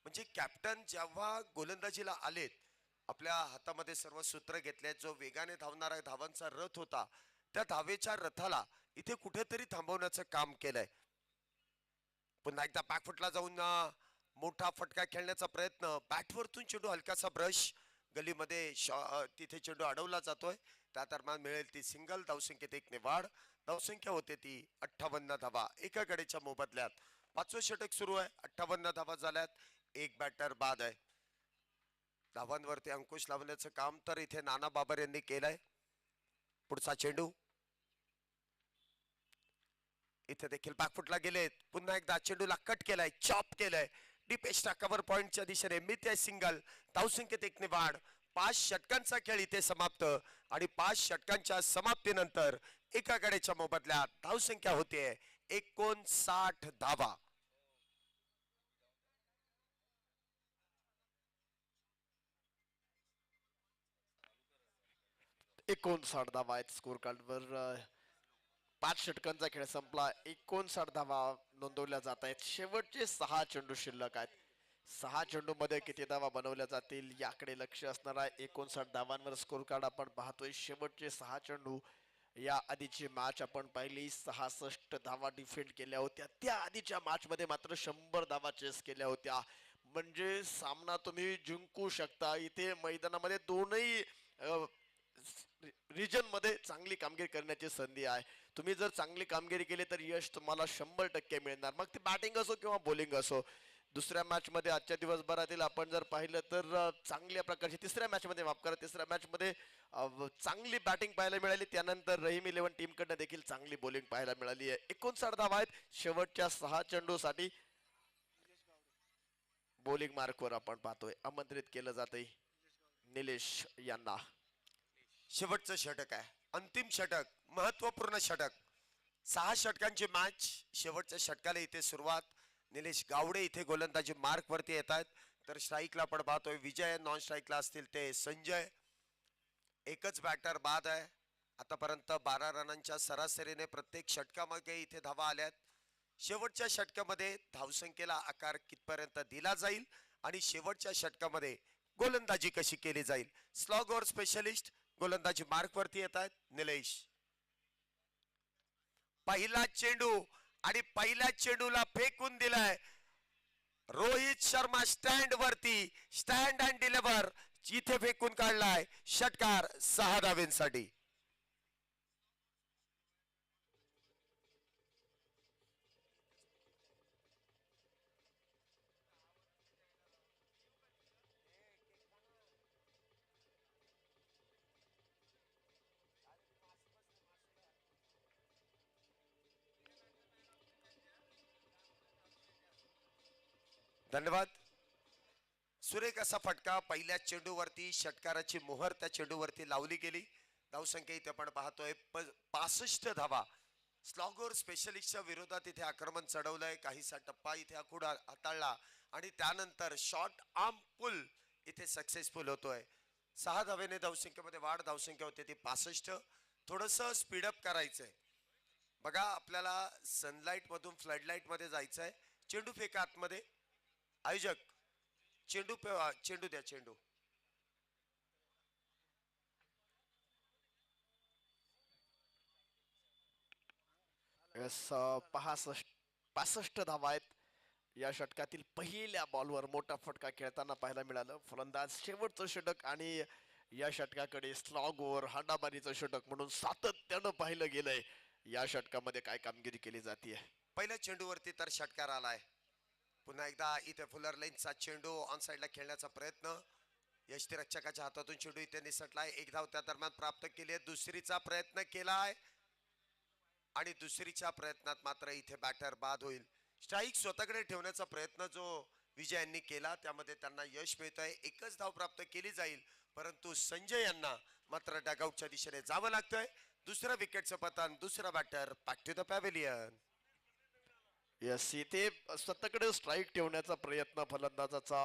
म्हणजे कॅप्टन जेव्हा गोलंदाजीला आलेत, आपल्या हातामध्ये सर्व सूत्र घेतले, जो वेगाने धावणारा धावांचा रथ होता त्या धावेच्या रथाला इथे कुठेतरी थांबवण्याचं काम केलंय. पुन्हा एकदा बॅकफुटला जाऊन मोठा फटका खेळण्याचा प्रयत्न. बॅटवरतून चेंडू हलकासा ब्रश गलीमध्ये तिथे चेंडू अडवला जातोय. त्या दरम्यान मिळेल ती सिंगल. धावसंख्येत 1 ने वाढ. धावसंख्या होते ती 58 धावा. एका गडीच्या मोबदल्यात 5वं षटक सुरू आहे. 58 धावा झाल्यात. एक बॅटर बाद आहे. धावांवरती अंकुश लावण्याचं काम तर इथे नाना बाबर यांनी केलंय. पुढचा चेंडू इथे देखील बॅकफुटला गेलेत. पुन्हा एकदा चेंडूला कट केलाय, चॉप केलाय. डीप एक्स्ट्रा कव्हर पॉइंटच्या दिशेने मिळते सिंगल. धावसंख्येत 1 ने वाढ. 5 षटकांचा खेळ इथे समाप्त आणि 5 षटकांच्या समाप्तीनंतर एका गड्याच्या मोबदल्यात धावसंख्या होते 59 धावा. धावा आहेत स्कोर कार्डवर. 5 षटकांचा खेळ संपला. 59 धावा नोंदवल्या जात आहेत. शेवटचे 6 चेंडू शिल्लक आहेत. 6 चेंडू मध्ये किती धावा बनवल्या जातील याकडे लक्ष असणार आहे. 59 धावांवर स्कोर कार्ड आपण पाहतोय. शेवटचे 6 चेंडू. या आधीची मॅच आपण पाहिली, 66 धावा डिफेंड केल्या होत्या. त्या आधीच्या मॅच मध्ये मात्र 100 धावा चेस केल्या होत्या. म्हणजे सामना तुम्ही जिंकू शकता. इथे मैदानामध्ये दोनही रिजन मध्ये चांगली कामगिरी करण्याची संधी आहे. तुम्ही जर चांगली कामगिरी केली तर यश तुम्हाला 100% मिळणार. मग ते बॅटिंग असो किंवा बॉलिंग असो. दुसऱ्या मॅच मध्ये आजच्या दिवसभरातील आपण जर पाहिलं तर चांगल्या प्रकारची तिसऱ्या मॅच मध्ये माफ करा तिसऱ्या मॅच मध्ये चांगली बॅटिंग पाहायला मिळाली. त्यानंतर रहीम 11 टीम कडनं देखील चांगली बॉलिंग पाहायला मिळाली आहे. 59 धावा आहेत शेवटच्या 6 चेंडूसाठी. बॉलिंग मार्कवर आपण पाहतोय आमंत्रित केलं जातंय निलेश यांना. शेवटचं षटक आहे, अंतिम षटक, महत्वपूर्ण षटक. 6 षटकांची मॅच. शेवटच्या षटकाला इथे सुरुवात. निलेश गावडे इथे गोलंदाजी मार्क वरती येत आहेत. तर स्ट्राईकला आपण पाहतोय विजय, नॉन स्ट्राईकला असतील ते संजय. एकच बॅटर बाद आहे. आतापर्यंत 12 रनांच्या सरासरीने प्रत्येक षटकामागे इथे धावा आल्यात. शेवटच्या षटकामध्ये धावसंख्येला आकार कितपर्यंत दिला जाईल आणि शेवटच्या षटकामध्ये गोलंदाजी कशी केली जाईल. स्लॉग ओव्हर स्पेशलिस्ट गोलंदाजी मार्क वरती येत आहेत निलेश. पहिला चेंडू आणि पहिल्या चेंडूला फेकून दिलाय रोहित शर्मा. स्टँड वरती, स्टँड अँड डिलिव्हर इथे फेकून काढलाय. षटकार 6 धावेंसाठी. धन्यवाद. सुरेख असा फटका पहिल्या चेंडूवरती, षटकाराची मोहर त्या चेंडूवरती लावली गेली. धावसंख्या इथे आपण पाहतोय 65 धावा. स्लॉगोर स्पेशलिस्टच्या विरोधात इथे आक्रमण चढवलंय. काहीसा टप्पा इथे आखूड हाताळला आणि त्यानंतर शॉर्ट आर्म पुल इथे सक्सेसफुल होतोय. 6 धावेने धावसंख्येमध्ये वाढ. धावसंख्या होते ती 65. थोडस स्पीडअप करायचंय. बघा आपल्याला सनलाइट मधून फ्लडलाइट मध्ये जायचंय. चेंडू फेका आतमध्ये. आयोजक चेंडू चेंडू द्या. चेंडू यस 65 धावा आहेत. या षटकातील पहिल्या बॉलवर मोठा फटका खेळताना पाहायला मिळालं. फलंदाज शेवटचं षटक आणि या षटकाकडे स्लॉग ओव्हर हाणामारीचं षटक म्हणून सातत्यानं पाहिलं गेलंय. या षटकामध्ये काय कामगिरी केली जाते. पहिल्या चेंडूवरती तर षटकार आलाय. पुन्हा एकदा इथे फुलर लाईनचा चेंडू ऑन साइडला खेळण्याचा प्रयत्न. यष्टीरक्षकाच्या हातातून चेंडू इथे निसटलाय. 1 धाव त्या दरम्यान प्राप्त केली आहे. दुसरीचा प्रयत्न केलाय आणि दुसरीच्या प्रयत्नात मात्र इथे बॅटर बाद होईल. स्ट्राईक स्वतःकडे ठेवण्याचा प्रयत्न जो विजय यांनी केला त्यामध्ये त्यांना यश मिळतंय. 1च धाव प्राप्त केली जाईल परंतु संजय यांना मात्र डगआउटच्या दिशेने जावं लागतंय. दुसऱ्या विकेटचं पतन. दुसरा batter back to the pavilion. Yes इथे स्वतःकडे स्ट्राईक ठेवण्याचा प्रयत्न फलंदाजाचा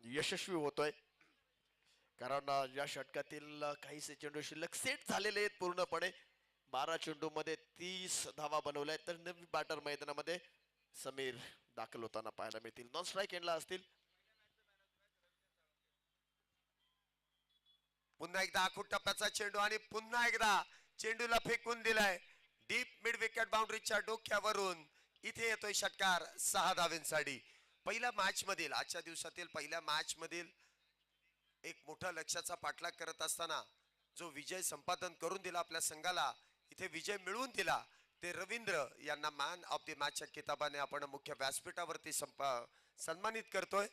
यशस्वी होतोय. कारण या षटकातील काहीसे चेंडू शिल्लक सेट झालेले आहेत पूर्णपणे. 12 चेंडू मध्ये 30 धावा बनवल्या तर नवीन बॅटर मैदानामध्ये समीर दाखल होताना पाहायला मिळतील. नॉन स्ट्राईक एंडला असतील. पुन्हा एकदा आखूड टप्प्याचा चेंडू आणि पुन्हा एकदा चेंडूला फेकून दिलाय डीप मिड विकेट बाउंड्रीच्या डोक्यावरून. इथे येतोय षटकार 6 धावेंसाठी. पहिल्या मॅच मधील, आजच्या दिवसातील पहिल्या मॅच मधील एक मोठा लक्ष्याचा पाठलाग करत असताना जो विजय संपादन करून दिला आपल्या संघाला, इथे विजय मिळवून दिला, ते रवींद्र यांना मॅन ऑफ द मॅचच्या किताबाने आपण मुख्य व्यासपीठावरती सन्मानित करतोय.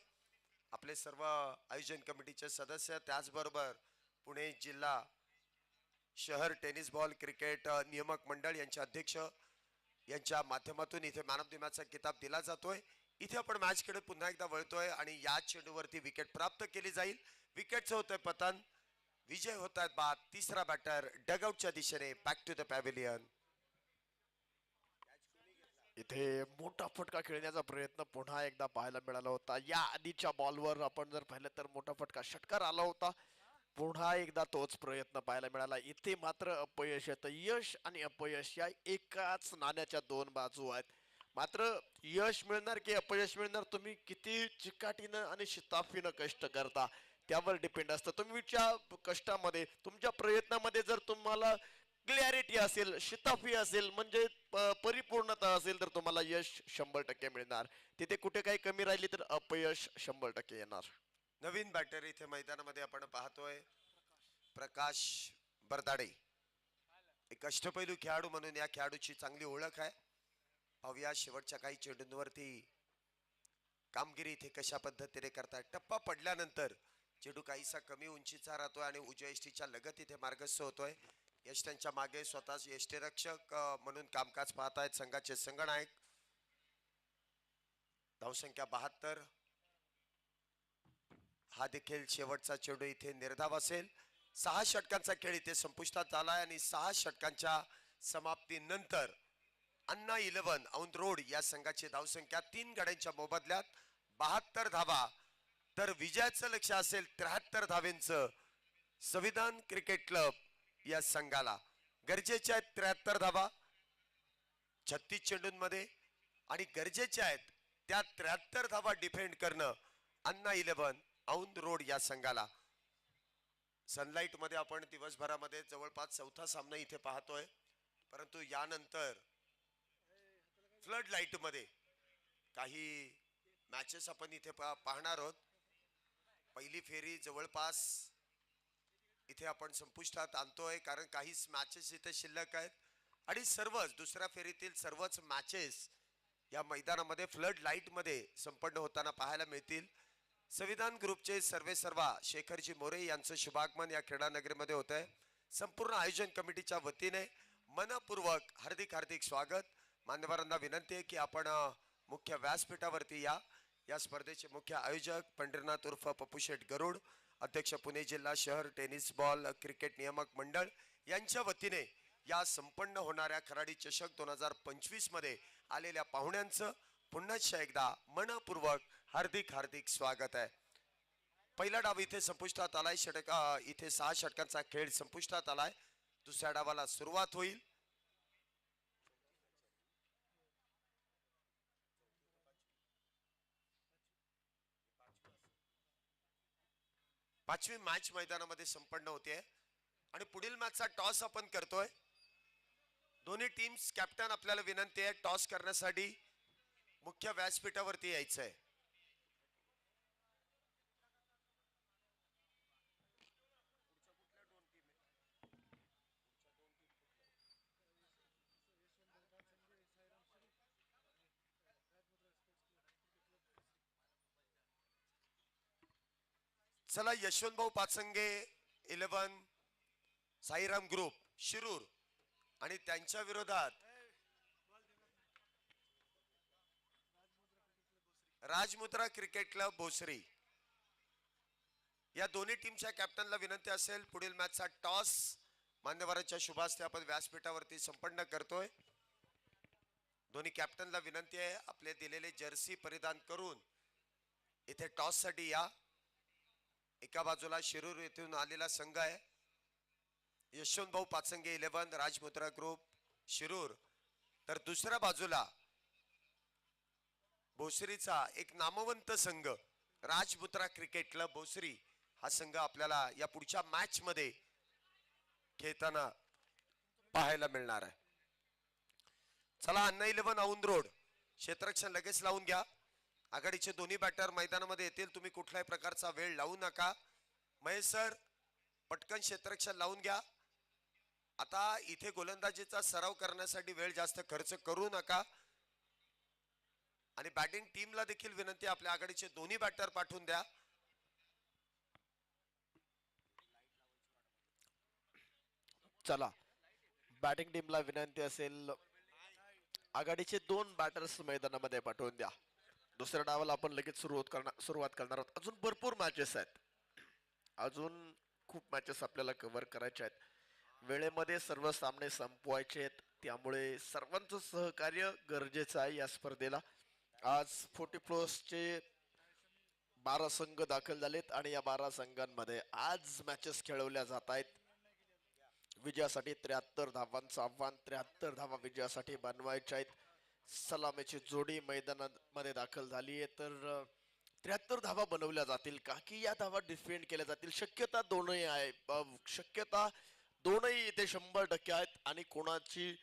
आपले सर्व आयोजन कमिटीचे सदस्य, त्याचबरोबर पुणे जिल्हा शहर टेनिस बॉल क्रिकेट नियामक मंडळ यांचे अध्यक्ष यांच्या माध्यमातून इथे मॅन ऑफ द मॅचचा किताब दिला जातोय. इथे आपण मॅच कडे पुन्हा एकदा वळतोय आणि या चेंडूवरती विकेट प्राप्त केली जाईल. विकेटचं होतंय पतन. विजय होत आहेत बाद. तिसरा बॅटर डगआउटच्या दिशेने बॅक टू द पॅव्हेलियन. इथे मोठा फटका खेळण्याचा प्रयत्न पुन्हा एकदा पाहायला मिळाला होता. या आधीच्या बॉलवर आपण जर पाहिलं तर मोठा फटका षटकार आला होता. पुन्हा एकदा तोच प्रयत्न पाहायला मिळाला. इथे मात्र अपयश येतं. यश आणि अपयश या एकाच नाण्याच्या 2 बाजू आहेत. मात्र यश मिळणार की अपयश मिळणार, तुम्ही किती चिकाटीनं आणि शिताफीनं कष्ट करता त्यावर डिपेंड असतं. तुमच्या कष्टामध्ये, तुमच्या प्रयत्नामध्ये जर तुम्हाला क्लॅरिटी असेल, शिताफी असेल, म्हणजे परिपूर्णता असेल तर तुम्हाला यश 100% मिळणार. तिथे कुठे काही कमी राहिली तर अपयश 100% येणार. नवीन बॅटर इथे मैदानामध्ये आपण पाहतोय प्रकाश बरदाडे. एक अष्टपैलू खेळाडू म्हणून या खेळाडूची चांगली ओळख आहे. पाहूया शेवटच्या काही चेंडूंवरती कामगिरी इथे कशा पद्धतीने करताय. टप्पा पडल्यानंतर चेंडू काहीसा कमी उंचीचा राहतोय आणि उजव्या यष्टीच्या लगत इथे मार्गस्थ होतोय. यश त्यांच्या मागे स्वतःच यष्टीरक्षक म्हणून कामकाज पाहत आहेत संघाचे संघनायक. धावसंख्या 72. हा देखील शेवटचा चेंडू इथे निर्धाव असेल. 6 षटकांचा खेळ इथे संपुष्टात आलाय आणि 6 षटकांच्या समाप्तीनंतर अन्ना 11 औंध रोड या संघाची धावसंख्या 3 गड्यांच्या मोबदल्यात 72 धावा, तर विजयाचं लक्ष असेल 73 धावेंचं संविधान क्रिकेट क्लब या संघाला. गरजेच्या आहेत 73 धावा 36 चेंडूंमध्ये आणि गरजेच्या आहेत त्या 73 धावा डिफेंड करणं अन्ना 11 औंध रोड या संघाला. सनलाइट मध्ये आपण दिवसभरामध्ये जवळपास चौथा सामना इथे पाहतोय, परंतु यानंतर फ्लड लाईट मध्ये काही मॅचेस आपण इथे पाहणार आहोत. पहिली फेरी जवळपास इथे आपण संपुष्टात आणतोय कारण काही मॅचेस इथे शिल्लक आहेत आणि सर्वच दुसऱ्या फेरीतील सर्वच मॅचेस या मैदानामध्ये फ्लड लाईट मध्ये संपन्न होताना पाहायला मिळतील. संविधान ग्रुपचे सर्वेसर्वा शेखरजी मोरे यांचं शुभागमन या क्रीडा नगरीमध्ये होत आहे. संपूर्ण आयोजन कमिटीच्या वतीने मनपूर्वक हार्दिक हार्दिक स्वागत. मान्यवरांना विनंती आहे की आपण मुख्य व्यासपीठावरती या स्पर्धेचे मुख्य आयोजक पंढरीनाथ उर्फ पप्पूशेठ गरुड, अध्यक्ष पुणे जिल्हा शहर टेनिस बॉल क्रिकेट नियामक मंडळ यांच्या वतीने या संपन्न होणाऱ्या खराडी चषक 2025 मध्ये आलेल्या पाहुण्यांचं पुन्हा एकदा मनपूर्वक हार्दिक हार्दिक स्वागत आहे. पहिला डाव इथे संपुष्टात आलाय. इथे 6 षटकांचा खेळ संपुष्टात आलाय. दुसऱ्या डावाला सुरुवात होईल. पाचवी मॅच मैदानामध्ये संपन्न होते आणि पुढील मॅचचा टॉस आपण करतोय. दोन्ही टीम्स कॅप्टन आपल्याला विनंती आहे टॉस करण्यासाठी मुख्य व्यासपीठावरती यायचंय. चला यशवंत भाऊ पाचंगे 11 साईराम ग्रुप शिरूर आणि त्यांच्या विरोधात राजमुद्रा क्रिकेट क्लब भोसरी या दोन्ही टीमच्या कॅप्टनला विनंती असेल पुढील मॅचचा टॉस मान्यवरांच्या शुभास्ते आपण व्यासपीठावरती संपन्न करतोय. दोन्ही कॅप्टनला विनंती आहे आपले दिलेले जर्सी परिधान करून इथे टॉस साठी या. एका बाजूला शिरूर येथून आलेला संघ आहे यशवंत भाऊ पाचंगे 11 राजमुद्रा ग्रुप शिरूर, तर दुसऱ्या बाजूला भोसरीचा एक नामवंत संघ राजमुद्रा क्रिकेट क्लब भोसरी हा संघ आपल्याला या पुढच्या मॅच मध्ये खेळताना पाहायला मिळणार आहे. चला अन्ना 11 औंध रोड क्षेत्ररक्षण लगेच लावून घ्या. आघाडीचे दोन्ही बॅटर मैदानामध्ये येतील. तुम्ही कुठल्याही प्रकारचा वेळ लावू नका. महेश सर पटकन क्षेत्ररक्षण लावून घ्या. आता इथे गोलंदाजीचा सराव करण्यासाठी वेळ जास्त खर्च करू नका आणि बॅटिंग टीमला देखील विनंती आपल्या आघाडीचे दोन्ही बॅटर पाठवून द्या. चला बॅटिंग टीमला विनंती असेल आघाडीचे 2 बॅटर्स मैदानामध्ये पाठवून द्या. दुसऱ्या डावाला आपण लगेच सुरुवात करणार आहोत. अजून भरपूर मॅचेस आहेत. अजून खूप मॅचेस आपल्याला कव्हर करायचे आहेत. वेळेमध्ये सर्व सामने संपवायचे आहेत, त्यामुळे सर्वांचं सहकार्य गरजेचं आहे या स्पर्धेला. आज 40+ चे 12 संघ दाखल झालेत आणि या 12 संघांमध्ये आज मॅचेस खेळवल्या जात आहेत. विजयासाठी 73 धावांचं आव्हान, 73 धावा विजयासाठी बनवायच्या आहेत. सलामीची जोडी मैदानामध्ये दाखल झाली आहे, तर 73 धावा बनवल्या जातील का की या धावा डिफेंड केल्या जातील. शक्यता दोनही आहे. शक्यता दोनही इथे 100% आहेत आणि कोणाची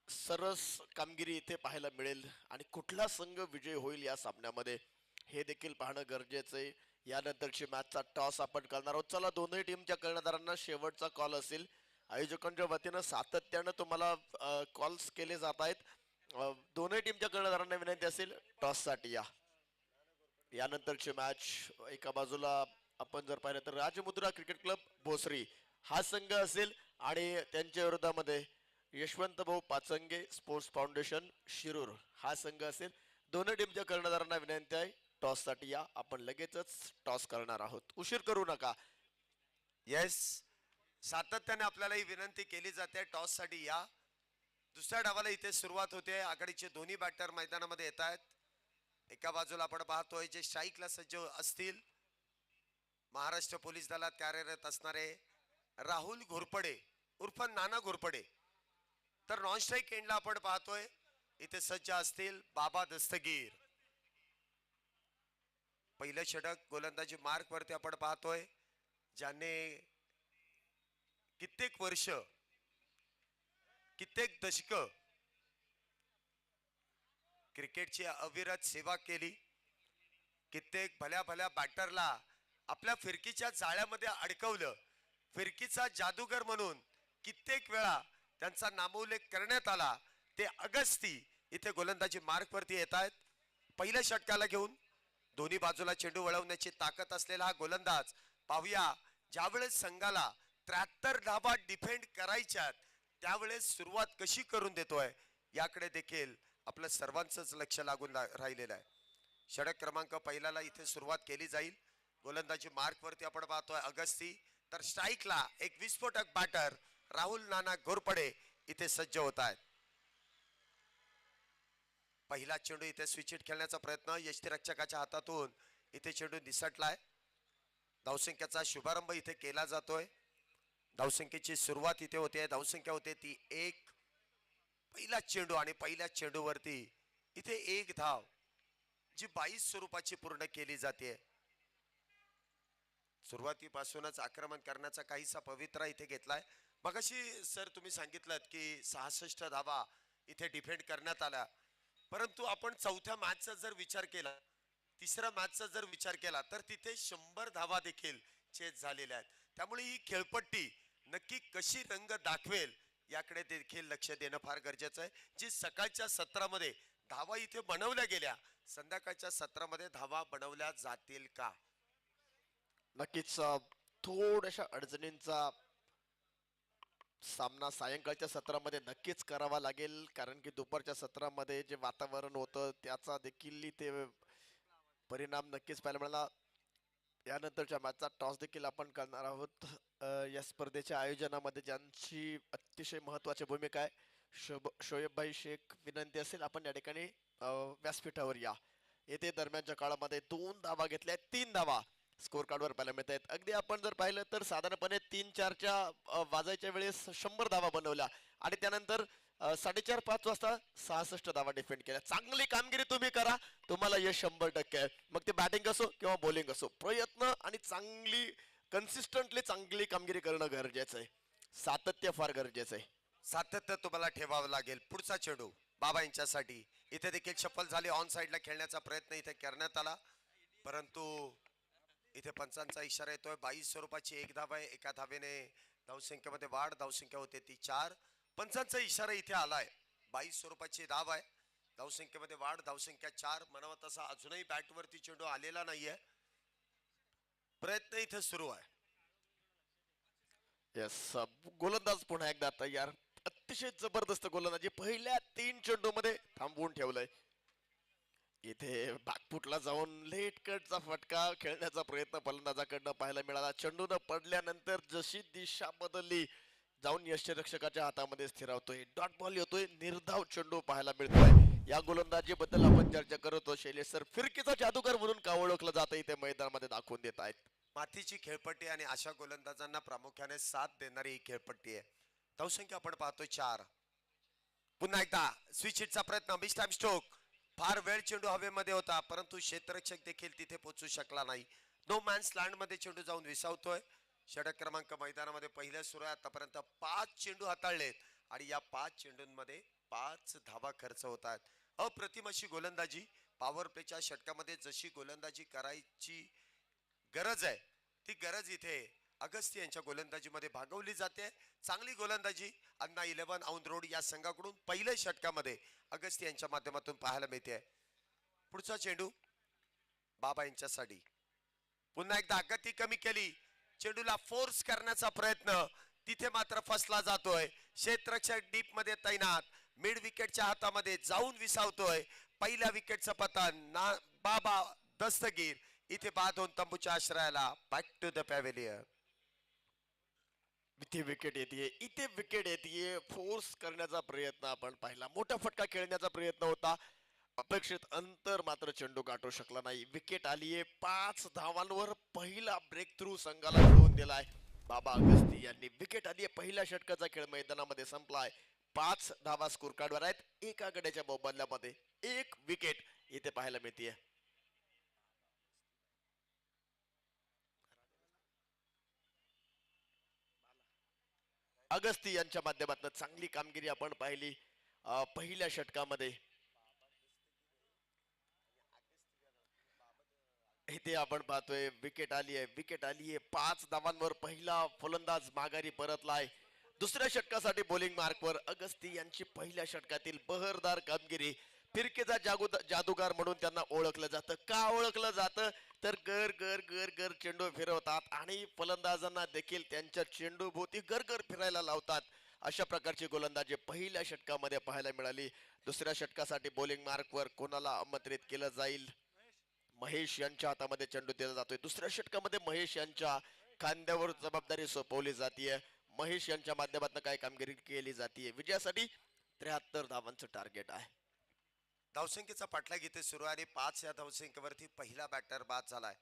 सरस कामगिरी इथे पाहायला मिळेल आणि कुठला संघ विजय होईल या सामन्यामध्ये हे देखील पाहणं गरजेचं आहे. यानंतरची मॅचचा टॉस आपण करणार आहोत. चला दोन्ही टीमच्या कर्णधारांना शेवटचा कॉल असेल. आयोजकांच्या वतीनं सातत्यानं तुम्हाला कॉल्स केले जात आहेत. दोन्ही टीमच्या कर्णधारांना विनंती असेल टॉस साठी या. यानंतरची मॅच एका बाजूला आपण जर पाहिलं तर राजमुद्रा क्रिकेट क्लब भोसरी हा संघ असेल आणि त्यांच्या विरोधामध्ये यशवंत भाऊ पाचंगे स्पोर्ट्स फाउंडेशन शिरूर हा संघ असेल. दोन्ही टीमच्या कर्णधारांना विनंती आहे टॉस साठी या. आपण लगेचच टॉस करणार आहोत, उशीर करू नका. येस, सातत्याने आपल्याला ही विनंती केली जाते टॉस साठी या. दुसऱ्या डावाला इथे सुरुवात होते. आघाडीचे दोन्ही बॅटर मैदानामध्ये येत आहेत. एका बाजूला आपण पाहतोय जे स्ट्राईकला सज्ज असतील महाराष्ट्र पोलीस दलात कार्यरत असणारे राहुल घोरपडे उर्फ नाना घोरपडे, तर नॉन स्ट्राईक एंडला आपण पाहतोय इथे सज्ज असतील बाबा दस्तगीर. पहिलं षटक गोलंदाजी मार्क वरती आपण पाहतोय ज्याने कित्येक वर्ष कित्येक दशक क्रिकेटची अविरत सेवा केली. कित्येक भल्या भल्या बॅटरला आपल्या फिरकीच्या जाळ्यामध्ये अडकवलं. फिरकीचा जादूगर म्हणून कित्येक वेळा त्यांचा नामोल्लेख करण्यात आला. ते अगस्ती इथे गोलंदाजी मार्क वरती येत आहेत. पहिल्या षटकाला घेऊन दोन्ही बाजूला चेंडू वळवण्याची ताकद असलेला हा गोलंदाज पाहूया. ज्यावेळेस संघाला 73 धावा डिफेंड करायच्यात त्यावेळेस सुरुवात कशी करून देतोय याकडे देखील आपलं सर्वांचंच लक्ष लागून राहिलेलं आहे. षटक क्रमांक पहिल्याला इथे सुरुवात केली जाईल. गोलंदाजी मार्क वरती आपण पाहतोय अगस्ती, तर स्ट्राईकला एक विस्फोटक बॅटर राहुल नाना घोरपडे इथे सज्ज होत आहेत. पहिला चेंडू इथे स्विच खेळण्याचा प्रयत्न यष्टीरक्षकाच्या हातातून इथे चेंडू निसटलाय. धावसंख्येचा शुभारंभ इथे केला जातोय. धावसंख्येची सुरुवात इथे होते. धावसंख्या होते ती 1. पहिला चेंडू आणि पहिल्या चेंडूवरती इथे 1 धाव जी 22 स्वरूपाची पूर्ण केली जाते. सुरुवातीपासूनच आक्रमण करण्याचा काहीसा पवित्रा इथे घेतलाय. मगाशी सर तुम्ही सांगितलं की 66 धावा इथे डिफेंड करण्यात आल्या, परंतु आपण चौथ्या मॅचचा जर विचार केला, तिसऱ्या मॅचचा जर विचार केला तर तिथे 100 धावा देखील चेस झालेल्या आहेत. त्यामुळे ही खेळपट्टी नक्की कशी रंग दाखवेल याकडे देखील लक्ष देणं फार गरजेचं आहे. जी सकाळच्या सत्रामध्ये धावा इथे बनवल्या गेल्या, संध्याकाळच्या सत्रामध्ये धावा बनवल्या जातील का? नक्कीच थोड्याशा अडचणींचा सामना सायंकाळच्या सत्रामध्ये नक्कीच करावा लागेल, कारण की दुपारच्या सत्रामध्ये जे वातावरण होतं त्याचा देखील ते परिणाम नक्कीच पाहायला मिळाला. यानंतरच्या मॅचचा टॉस देखील आपण करणार आहोत. या स्पर्धेच्या आयोजनामध्ये ज्यांची अतिशय महत्वाची भूमिका आहे शोएबभाई शेख, विनंती असेल आपण या ठिकाणी व्यासपीठावर या. येथे दरम्यानच्या काळामध्ये 2 धावा घेतल्या, 3 धावा स्कोर कार्डवर पाहायला मिळत आहेत. अगदी आपण जर पाहिलं तर साधारणपणे 3-4च्या वाजायच्या वेळेस 100 धावा बनवल्या आणि त्यानंतर 4:30-5 वाजता 66 धावा डिफेंड केल्या. चांगली कामगिरी तुम्ही करा, तुम्हाला यश 100% आहे. मग ते बॅटिंग असो किंवा बॉलिंग असो, प्रयत्न आणि चांगली कन्सिस्टंटली चांगली कामगिरी करणं गरजेचं आहे. सातत्य फार गरजेचं आहे. सातत्य तुम्हाला ठेवावं लागेल. पुढचा चेंडू बाबा यांच्यासाठी इथे देखील शफल झाली. ऑन साइडला खेळण्याचा प्रयत्न इथे करण्यात आला, परंतु इथे पंचांचा इशारा येतोय. 22 स्वरूपाची 1 धाव आहे. एका धावेने धावसंख्येमध्ये वाढ. धावसंख्या होते ती 4. पंचांचा इशारा इथे आलाय. 22 स्वरूपाची धाव आहे. धावसंख्येमध्ये वाढ. धावसंख्या 4. म्हणावा तसा अजूनही बॅटवरती चेंडू आलेला नाहीये. प्रयत्न इथे सुरू आहे. येस, गोलंदाज पुन्हा एकदा तयार. अतिशय जबरदस्त गोलंदाजी पहिल्या 3 चेंडूमध्ये थांबवून ठेवलंय. इथे बॅकफुटला जाऊन लेट कटचा फटका खेळण्याचा प्रयत्न फलंदाजाकडनं पाहायला मिळाला. चेंडून पडल्यानंतर जशी दिशा बदलली जाऊन यष्टीरक्षकाच्या हातामध्ये स्थिरावतोय. डॉट बॉल येतोय. निर्धाव चेंडू पाहायला मिळतोय. या गोलंदाजीबद्दल आपण चर्चा करत होतो. शैलेश सर फिरकीचा जादूगर म्हणून का ओळखलं जातं इथे मैदानामध्ये दाखवून देत आहेत. मातीची खेळपट्टी आणि अशा गोलंदाजांना प्रामुख्याने साथ देणारी ही खेळपट्टी आहे. धावसंख्या आपण पाहतोय 4. पुन्हा एकदा स्विच हिटचा प्रयत्न. Miss time stroke. फार वेळ चेंडू हवेमध्ये होता, परंतु क्षेत्ररक्षक देखील तिथे पोहोचू शकला नाही. नो मॅन्स लँड मध्ये चेंडू जाऊन विसावतोय. षटक क्रमांक मैदानामध्ये पहिल्या सुरू आहे. आतापर्यंत 5 चेंडू हाताळलेत आणि या 5 चेंडूंमध्ये 5 धावा खर्च होत आहेत. अप्रतिम अशी गोलंदाजी. पॉवर प्लेच्या षटकामध्ये जशी गोलंदाजी करायची गरज आहे ती गरज इथे अगस्ती यांच्या गोलंदाजीमध्ये भागवली जाते. चांगली गोलंदाजी अन्ना 11 औंध रोड या संघाकडून पहिल्या षटकामध्ये अगस्ती यांच्या माध्यमातून पाहायला मिळते. पुढचा चेंडू बाबा यांच्यासाठी पुन्हा एकदा गती कमी केली, चेंडूला फोर्स करण्याचा प्रयत्न, तिथे मात्र फसला जातोय. क्षेत्ररक्षक डीप मध्ये तैनात, मिड विकेटच्या हातामध्ये जाऊन विसावतोय. पहिल्या विकेटचं पतन ना बाबा दस्तगीर इथे बाद होऊन तंबूच्या आश्रयाला बॅक टू द पॅव्हेलियन. इथे विकेट येते, फोर्स करण्याचा प्रयत्न आपण पाहिला, मोठा फटका खेळण्याचा प्रयत्न होता, अपेक्षित अंतर मात्र चेंडू गाठू शकला नाही. विकेट आलीये, 5 धावांवर पहिला ब्रेक थ्रू संघाला मिळवून दिलाय बाबा अगस्ती यांनी. विकेट आलीये, पहिल्या षटकाचा खेळ मैदानामध्ये संपलाय. 5 धावा स्कोर कार्डवर आहेत. एका गड्याच्या मोबदल्यामध्ये 1 विकेट इथे पाहायला मिळतीये. अगस्ती यांच्या माध्यमातून चांगली कामगिरी आपण पाहिली पहिल्या षटकामध्ये. इथे आपण पाहतोय विकेट आलीये, 5 धावांवर पहिला फलंदाज माघारी परतलाय. दुसऱ्या षटकासाठी बॉलिंग मार्कवर अगस्ती यांची पहिल्या षटकातील बहरदार कामगिरी. फिरकेचा जादूगार म्हणून त्यांना ओळखलं जातं. का ओळखलं जातं तर गर गर गर गर चेंडू फिरवतात आणि फलंदाजांना देखील त्यांच्या चेंडू भोवती गर गर फिरायला लावतात. अशा प्रकारची गोलंदाजी पहिल्या षटकामध्ये पाहायला मिळाली. दुसऱ्या षटकासाठी बॉलिंग मार्कवर कोणाला आमंत्रित केलं जाईल? महेश यांच्या हातामध्ये चेंडू दिला जातोय. दुसऱ्या षटकामध्ये महेश यांच्या खांद्यावर जबाबदारी सोपवली जातीये. महेश यांच्या माध्यमातून काय कामगिरी केली जातीये? विजयासाठी 73 धावांचं टार्गेट आहे. धावसंख्येचा पाठलाग इथे सुरू आहे आणि 5 या धावसंख्येवरती पहिला बॅटर बाद झालाय.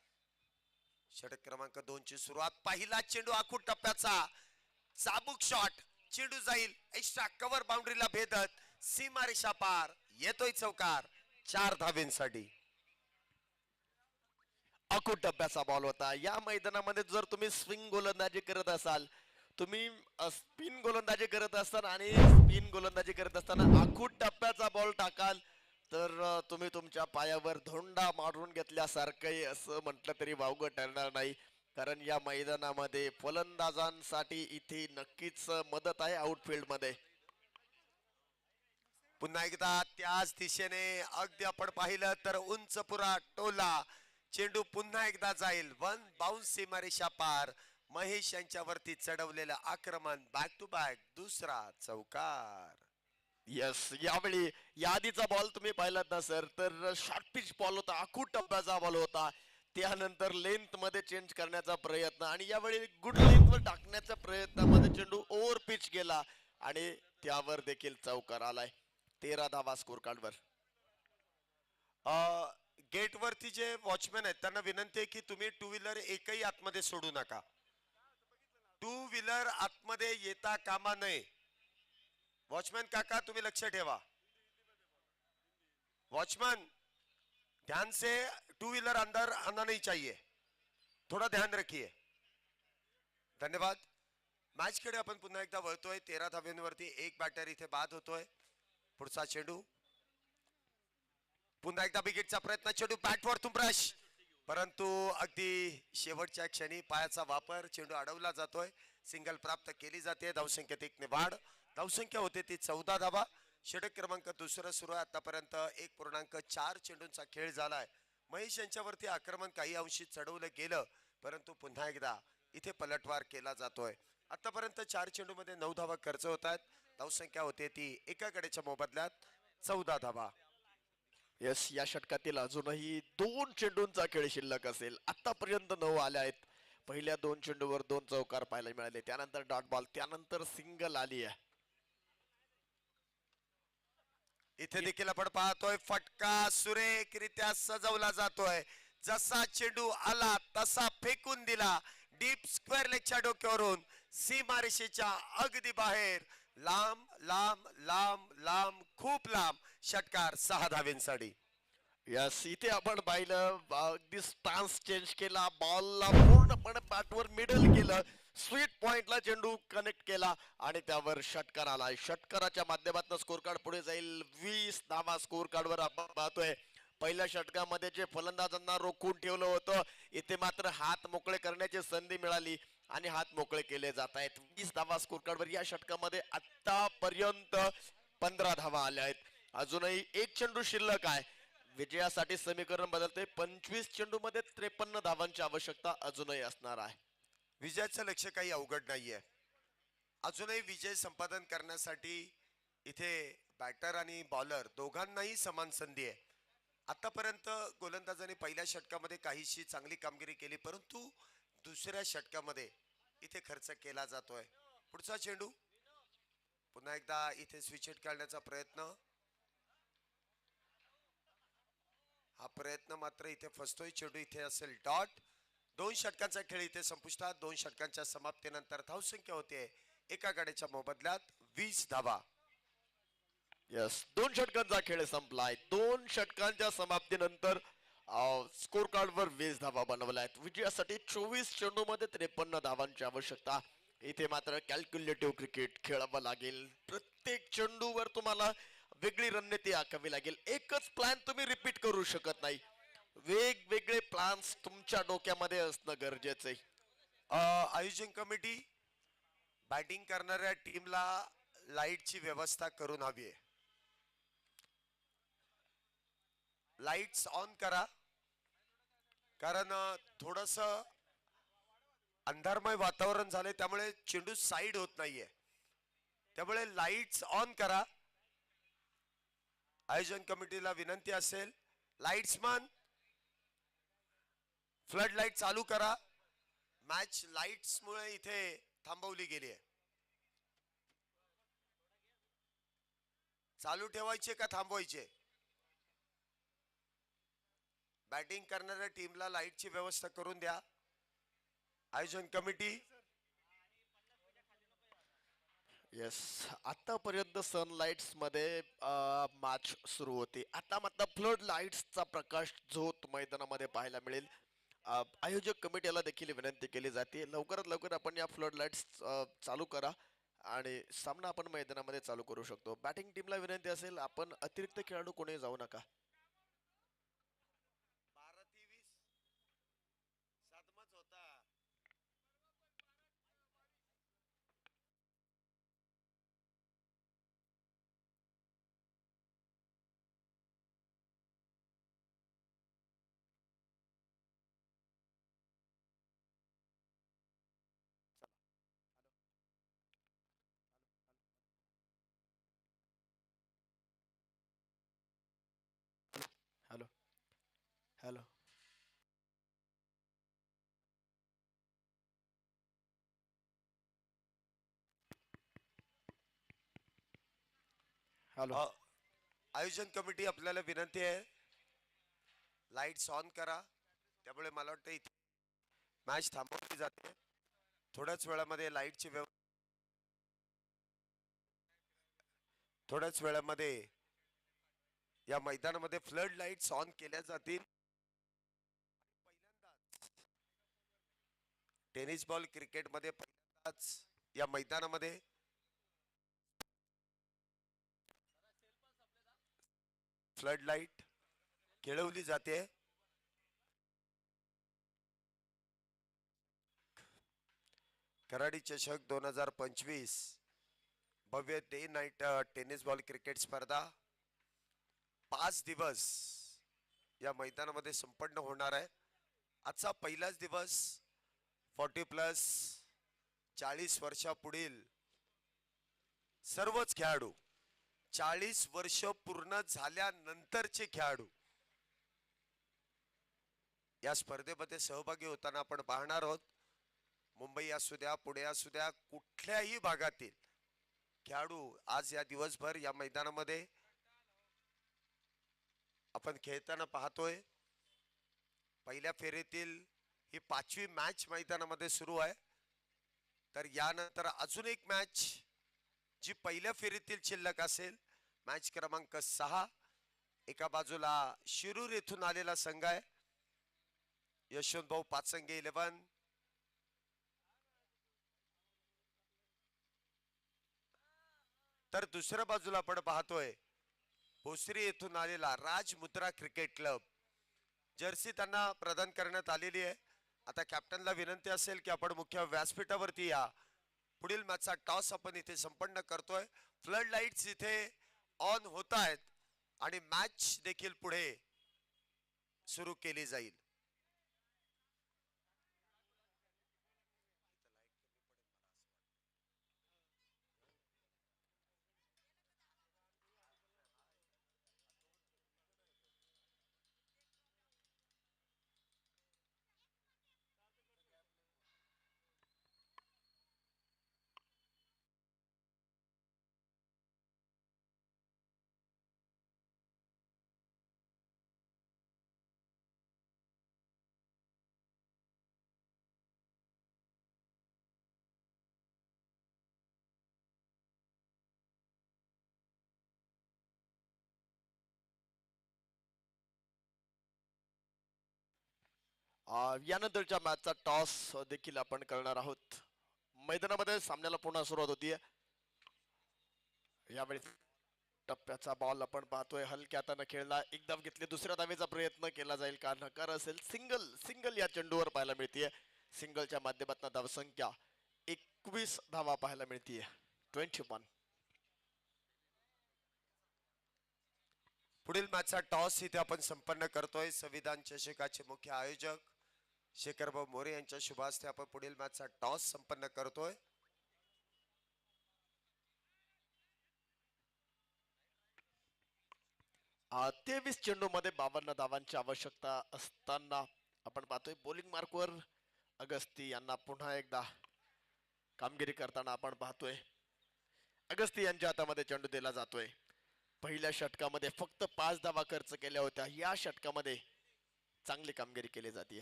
षटक क्रमांक 2 ची सुरुवात. पहिला चेंडू आखूड टप्प्याचा चाबूक शॉट, चेंडू जाईल एक्स्ट्रा कव्हर बाउंड्रीला भेदत सीमारेषा पार, येतोय चौकार 4 धावेंसाठी. आखूड टप्प्याचा बॉल होता. या मैदानामध्ये जर तुम्ही स्विंग गोलंदाजी करत असाल, तुम्ही स्पिन गोलंदाजी करत असताना आणि स्पिन गोलंदाजी करत असताना आखूड टप्प्याचा बॉल टाकाल तर तुम्ही तुमच्या पायावर धोंडा मारून घेतल्यासारखं असं म्हटलं तरी वावगं ठरणार नाही. कारण या मैदानामध्ये फलंदाजांसाठी इथे नक्कीच मदत आहे आउटफील्ड मध्ये. पुन्हा एकदा त्याच दिशेने अगदी आपण पाहिलं तर उंच पुरा टोला, चेंडू पुन्हा एकदा जाईल. 1 बाउन्स सीमारेषा पार. महेश यांच्यावरती चढवलेलं आक्रमण बॅक टू बॅक दुसरा चौकार. यस, यावेळी यादीचा बॉल तुम्ही पाहिलात ना सर, तर शॉर्ट पिच बॉल होता, आखूड टप्प्याचा बॉल होता. त्यानंतर लेंथ मध्ये चेंज करण्याचा प्रयत्न आणि यावेळी गुड लेंथ वर टाकण्याच्या प्रयत्नामध्ये चेंडू ओव्हर पिच गेला आणि त्यावर देखील चौकार आलाय. 13 धावा स्कोर कार्डवर. गेट वरती जे वॉचमॅन आहेत त्यांना विनंती आहे की तुम्ही 2 व्हीलर एकही आतमध्ये सोडू नका. 2 व्हीलर आतमध्ये येता कामा नये. वॉचमैन काका तुम्हें लक्ष्य ठेवा. वॉचमैन ध्यान से 2 व्हीलर अंदर आना नहीं चाहिए, थोड़ा ध्यान रखिए. धन्यवाद. मॅच कडे आपण पुन्हा एकदा वळतोय. 13 धाव्यांवरती 1 बॅटर इथे बाद होतोय. पुढचा चेंडू पुन्हा एकदा विकेटचा प्रयत्न, चेंडू बॅटवर तुंब्रश, परंतु अगदी शेवटच्या क्षणी पायाचा वापर, चेंडू अडवला जातोय. सिंगल प्राप्त केली जाते. धावसंख्येत 1 ने वाढ. धावसंख्या होते ती 14 धावा. षटक क्रमांक 2 सुरू आहे. आतापर्यंत 1.4 चेंडूंचा खेळ झालाय. महेश यांच्यावरती आक्रमण काही अंशी चढवलं गेलं, परंतु पुन्हा एकदा इथे पलटवार केला जातोय. आतापर्यंत 4 चेंडू मध्ये 9 धावा खर्च होत आहेत. धावसंख्या होते ती एका गड्याच्या मोबदल्यात 14 धावा. यस, या षटकातील अजूनही 2 चेंडूंचा खेळ शिल्लक असेल. आतापर्यंत 9 आले आहेत. पहिल्या 2 चेंडूवर 2 चौकार पाहायला मिळाले, त्यानंतर डॉट बॉल, त्यानंतर सिंगल आली आहे. इथे देखील आपण पाहतोय फटका सुरेखरित्या सजवला जातोय. जसा चेंडू आला तसा फेकून दिला. डीप स्क्वेअर लेगच्या डोक्यावरून सीमारेषेच्या अगदी बाहेर, लांब लांब लांब लांब खूप लांब. षटकार 6 धावेंसाठी. यस, इथे आपण पाहिलं अगदी स्टान्स चेंज केला, बॉलला पूर्णपणे बॅटवर मिडल केलं, स्वीट पॉइंटला चेंडू कनेक्ट केला आणि त्यावर षटकार आला. षटकाराच्या माध्यमातून स्कोर कार्ड पुढे जाईल. 20 धावा स्कोर कार्डवर आपण पाहतोय. पहिल्या षटकामध्ये जे फलंदाजांना रोखून ठेवलं होतं, इथे मात्र हात मोकळे करण्याची संधी मिळाली आणि हात मोकळे केले जात आहेत. 20 धावा स्कोर कार्डवर या षटकामध्ये आतापर्यंत 15 धावा आल्या आहेत. अजूनही 1 चेंडू शिल्लक आहे. विजयासाठी समीकरण बदलते. 25 चेंडूमध्ये 53 धावांची आवश्यकता अजूनही असणार आहे. विजयाचं लक्ष्य काही अवघड नाहीये. अजूनही विजय संपादन करण्यासाठी इथे बॅटर आणि बॉलर दोघांनाही समान संधी आहे. आतापर्यंत गोलंदाजांनी पहिल्या षटकामध्ये काहीशी चांगली कामगिरी केली, परंतु दुसऱ्या षटकामध्ये इथे खर्च केला जातोय. पुढचा चेंडू पुन्हा एकदा इथे स्विच हिट करण्याचा प्रयत्न. हा प्रयत्न मात्र इथे फसतोय. चेंडू इथे असेल डॉट. 2 षटकांचा खेळ इथे संपुष्टात. 2 षटकांच्या समाप्तीनंतर धावसंख्या होते एका गाड्याच्या मोबदल्यात 20 धावा. यस, 2 षटकांचा खेळ संपलाय. 2 षटकांच्या समाप्तीनंतर स्कोर कार्डवर 20 धावा बनवल्यात. विजयासाठी 24 चेंडूमध्ये 53 धावांची आवश्यकता. इथे मात्र कॅल्क्युलेटिव्ह क्रिकेट खेळावं लागेल. प्रत्येक चेंडूवर तुम्हाला वेगळी रणनीती आखावी लागेल. एकच प्लॅन तुम्ही रिपीट करू शकत नाही. वेगवेगळे प्लॅन्स तुमच्या डोक्यामध्ये असणं गरजेचं आहे. आयोजन कमिटी बॅटिंग करणाऱ्या टीमला लाईटची व्यवस्था करून हवी आहे. लाईट्स ऑन करा, कारण थोडस अंधारमय वातावरण झाले, त्यामुळे चेंडू साईड होत नाहीये. त्यामुळे लाईट्स ऑन करा. आयोजन कमिटीला विनंती असेल, लाईट्समन फ्लड लाईट चालू करा. मॅच लाईट्स मुळे इथे थांबवली गेली आहे. चालू ठेवायचे का थांबवायचे? बॅटिंग करणाऱ्या टीमला लाईटची व्यवस्था करून द्या. आयोजन कमिटी. येस, आतापर्यंत सनलाइट्स मध्ये मॅच सुरू होती. आता मात्र फ्लड लाईट्सचा प्रकाश झोत मैदानामध्ये पाहायला मिळेल. आयोजक कमिटीला देखील विनंती केली जाते, लवकरात लवकर आपण या फ्लड लाईट्स चालू करा आणि सामना आपण मैदानामध्ये चालू करू शकतो. बॅटिंग टीमला विनंती असेल, आपण अतिरिक्त खेळाडू कोणी जाऊ नका. 12-23 साधमच होता. Hello hello hello. आयोजन कमिटी आपल्याला विनंती आहे, लाईट्स ऑन करा. त्यामुळे मला वाटतं इथे मॅच थांबवली जाते. थोड्याच वेळामध्ये लाईटची थोड्याच वेळामध्ये या मैदानामध्ये फ्लड लाईट्स ऑन केल्या जातील. पहिल्यांदाच टेनिस बॉल क्रिकेटमध्ये पहिल्यांदाच या मैदानामध्ये फ्लड लाईट खेळवली जाते. कराडी चषक 2025 भव्य day night tennis ball cricket स्पर्धा 5 दिवस या मैदानामध्ये संपन्न होणार आहे. आजचा पहिलाच दिवस 40+ 40 वर्षापुढील सर्वच खेळाडू, 40 वर्ष पूर्ण झाल्यानंतरचे खेळाडू या स्पर्धेमध्ये सहभागी होताना आपण पाहणार आहोत. मुंबई असू द्या, पुणे असू द्या, कुठल्याही भागातील खेळाडू आज या दिवसभर या मैदानामध्ये आपण खेळताना पाहतोय. पहिल्या फेरीतील ही 5वी मॅच मैदानामध्ये सुरू आहे. तर यानंतर अजून एक मॅच जी पहिल्या फेरीतील शिल्लक असेल, मॅच क्रमांक 6. एका बाजूला शिरूर येथून आलेला संघ आहे यशवंत भाऊ पाचंगे 11. तर दुसऱ्या बाजूला आपण पाहतोय भोसरी येथून आलेला राज मुद्रा क्रिकेट क्लब. जर्सी त्यांना प्रदान करण्यात आलेली आहे. आता कॅप्टनला विनंती असेल की आपण मुख्य व्यासपीठावरती या. पुढील मॅचचा टॉस आपण इथे संपन्न करतोय. फ्लड लाईट्स इथे ऑन होत आहेत आणि मॅच देखील पुढे सुरू केली जाईल. यानंतरच्या मॅचचा टॉस देखील आपण करणार आहोत. मैदानामध्ये सामन्याला पुन्हा सुरुवात होतीये. यावेळी टप्प्याचा बॉल आपण पाहतोय हलक्या हाताने खेळला. एक धाव घेतली, दुसऱ्या धावेचा प्रयत्न केला जाईल का नकार असेल. सिंगल सिंगल या चेंडूवर पाहायला मिळतीये. सिंगलच्या माध्यमातून धावसंख्या 21 धावा पाहायला मिळतीये. 21. पुढील मॅचचा टॉस इथे आपण संपन्न करतोय. संविधान चषकाचे मुख्य आयोजक शेखरभाऊ मोरे यांच्या शुभ हस्ते आपण पुढील मॅचचा टॉस संपन्न करतोय. तेवीस चेंडू मध्ये 52 धावांची आवश्यकता असताना आपण पाहतोय बॉलिंग मार्कवर अगस्ती यांना पुन्हा एकदा कामगिरी करताना आपण पाहतोय. अगस्ती यांच्या हातामध्ये चेंडू दिला जातोय. पहिल्या षटकामध्ये फक्त 5 धावा खर्च केल्या होत्या. या षटकामध्ये चांगली कामगिरी केली जाते.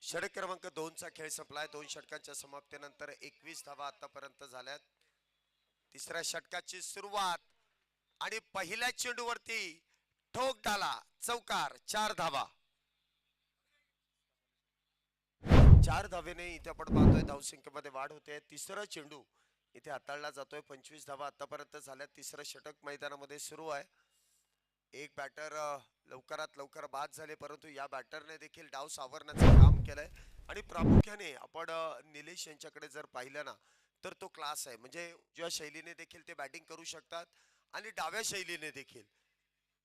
षटक क्रमांक 2 चा खेळ संपलाय. 2 षटकांच्या समाप्तीनंतर 21 धावा आतापर्यंत झाल्यात. तिसऱ्या षटकाची सुरुवात आणि पहिल्या चेंडूवरती ठोक डाला, चौकार, 4 धावा. 4 धावेने इथे आपण पाहतोय धावसंख्येमध्ये वाढ होते. तिसरा चेंडू इथे हाताळला जातोय. 25 धावा आतापर्यंत झाल्या. तिसरं षटक मैदानामध्ये सुरू आहे. एक बॅटर लवकरात लवकर बाद झाले, परंतु या बॅटरने देखील डाव सावरण्याचं काम केलंय. आणि प्रामुख्याने आपण निलेश यांच्याकडे जर पाहिलं ना तर तो क्लास आहे. म्हणजे ज्या शैलीने देखील ते बॅटिंग करू शकतात आणि डाव्या शैलीने देखील.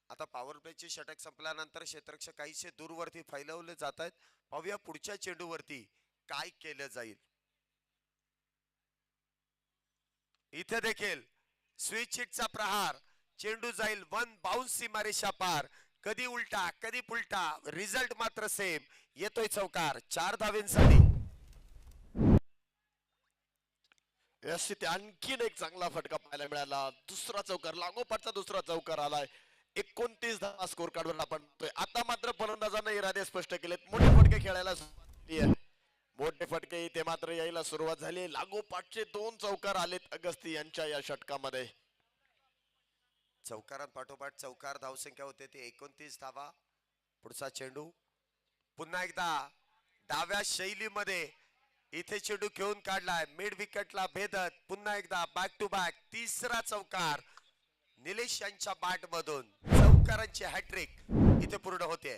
आता पॉवर प्लेचे षटक संपल्यानंतर क्षेत्ररक्षक काहीसे दूरवरती फैलवले जात आहेत. पाहूया पुढच्या चेंडूवरती काय केलं जाईल. इथे देखील स्विच हिटचा प्रहार. चेंडू जाईल 1 बाउन्स सीमारेषा पार. कधी उलटा कधी पुलटा, रिझल्ट मात्र सेम. येतोय चौकार, 4 धावेंसाठी. तिथे आणखीन एक चांगला फटका पाहायला मिळाला. दुसरा चौकार, लागोपाठचा दुसरा चौकार आलाय. 29 धावा स्कोर कार्डवर आपण पाहतोय. आता मात्र फलंदाजांना इरादे स्पष्ट केलेत. मोठे फटके खेळायला सुरुवात झाली आहे. मोठे फटके इथे मात्र यायला सुरुवात झाली. लागोपाठचे 2 चौकार आलेत अगस्ती यांच्या या षटकामध्ये. चौकारांपाठोपाठ चौकार धावसंख्या होते ती 29 धावा. पुढचा चेंडू पुन्हा एकदा डाव्या शैलीमध्ये इथे चेंडू घेऊन काढलाय. मिड विकेटला भेदत पुन्हा एकदा बॅक टू बॅक तिसरा चौकार निलेश यांच्या बॅट मधून. चौकारांची हॅट्रिक इथे पूर्ण होते.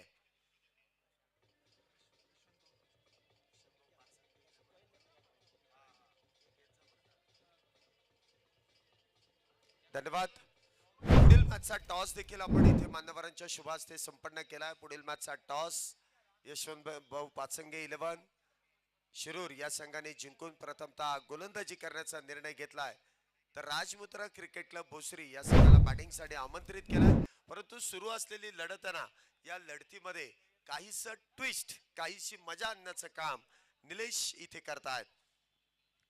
धन्यवाद. पुढील मॅचचा टॉस देखील आपण इथे मान्यवरांच्या शुभ हस्ते संपन्न केलाय. पुढील मॅचचा टॉस यशवंत भाऊ पाचंगे 11 शिरूर या संघाने जिंकून प्रथमतः गोलंदाजी करण्याचा निर्णय घेतलाय. तर राजमुद्रा क्रिकेट क्लब भोसरी या संघाला बॅटिंगसाठी आमंत्रित केलंय. परंतु सुरू असलेली लढत आहे ना, या लढतीमध्ये काहीसं ट्विस्ट, काहीशी मजा आणण्याचं काम निलेश इथे करतायत.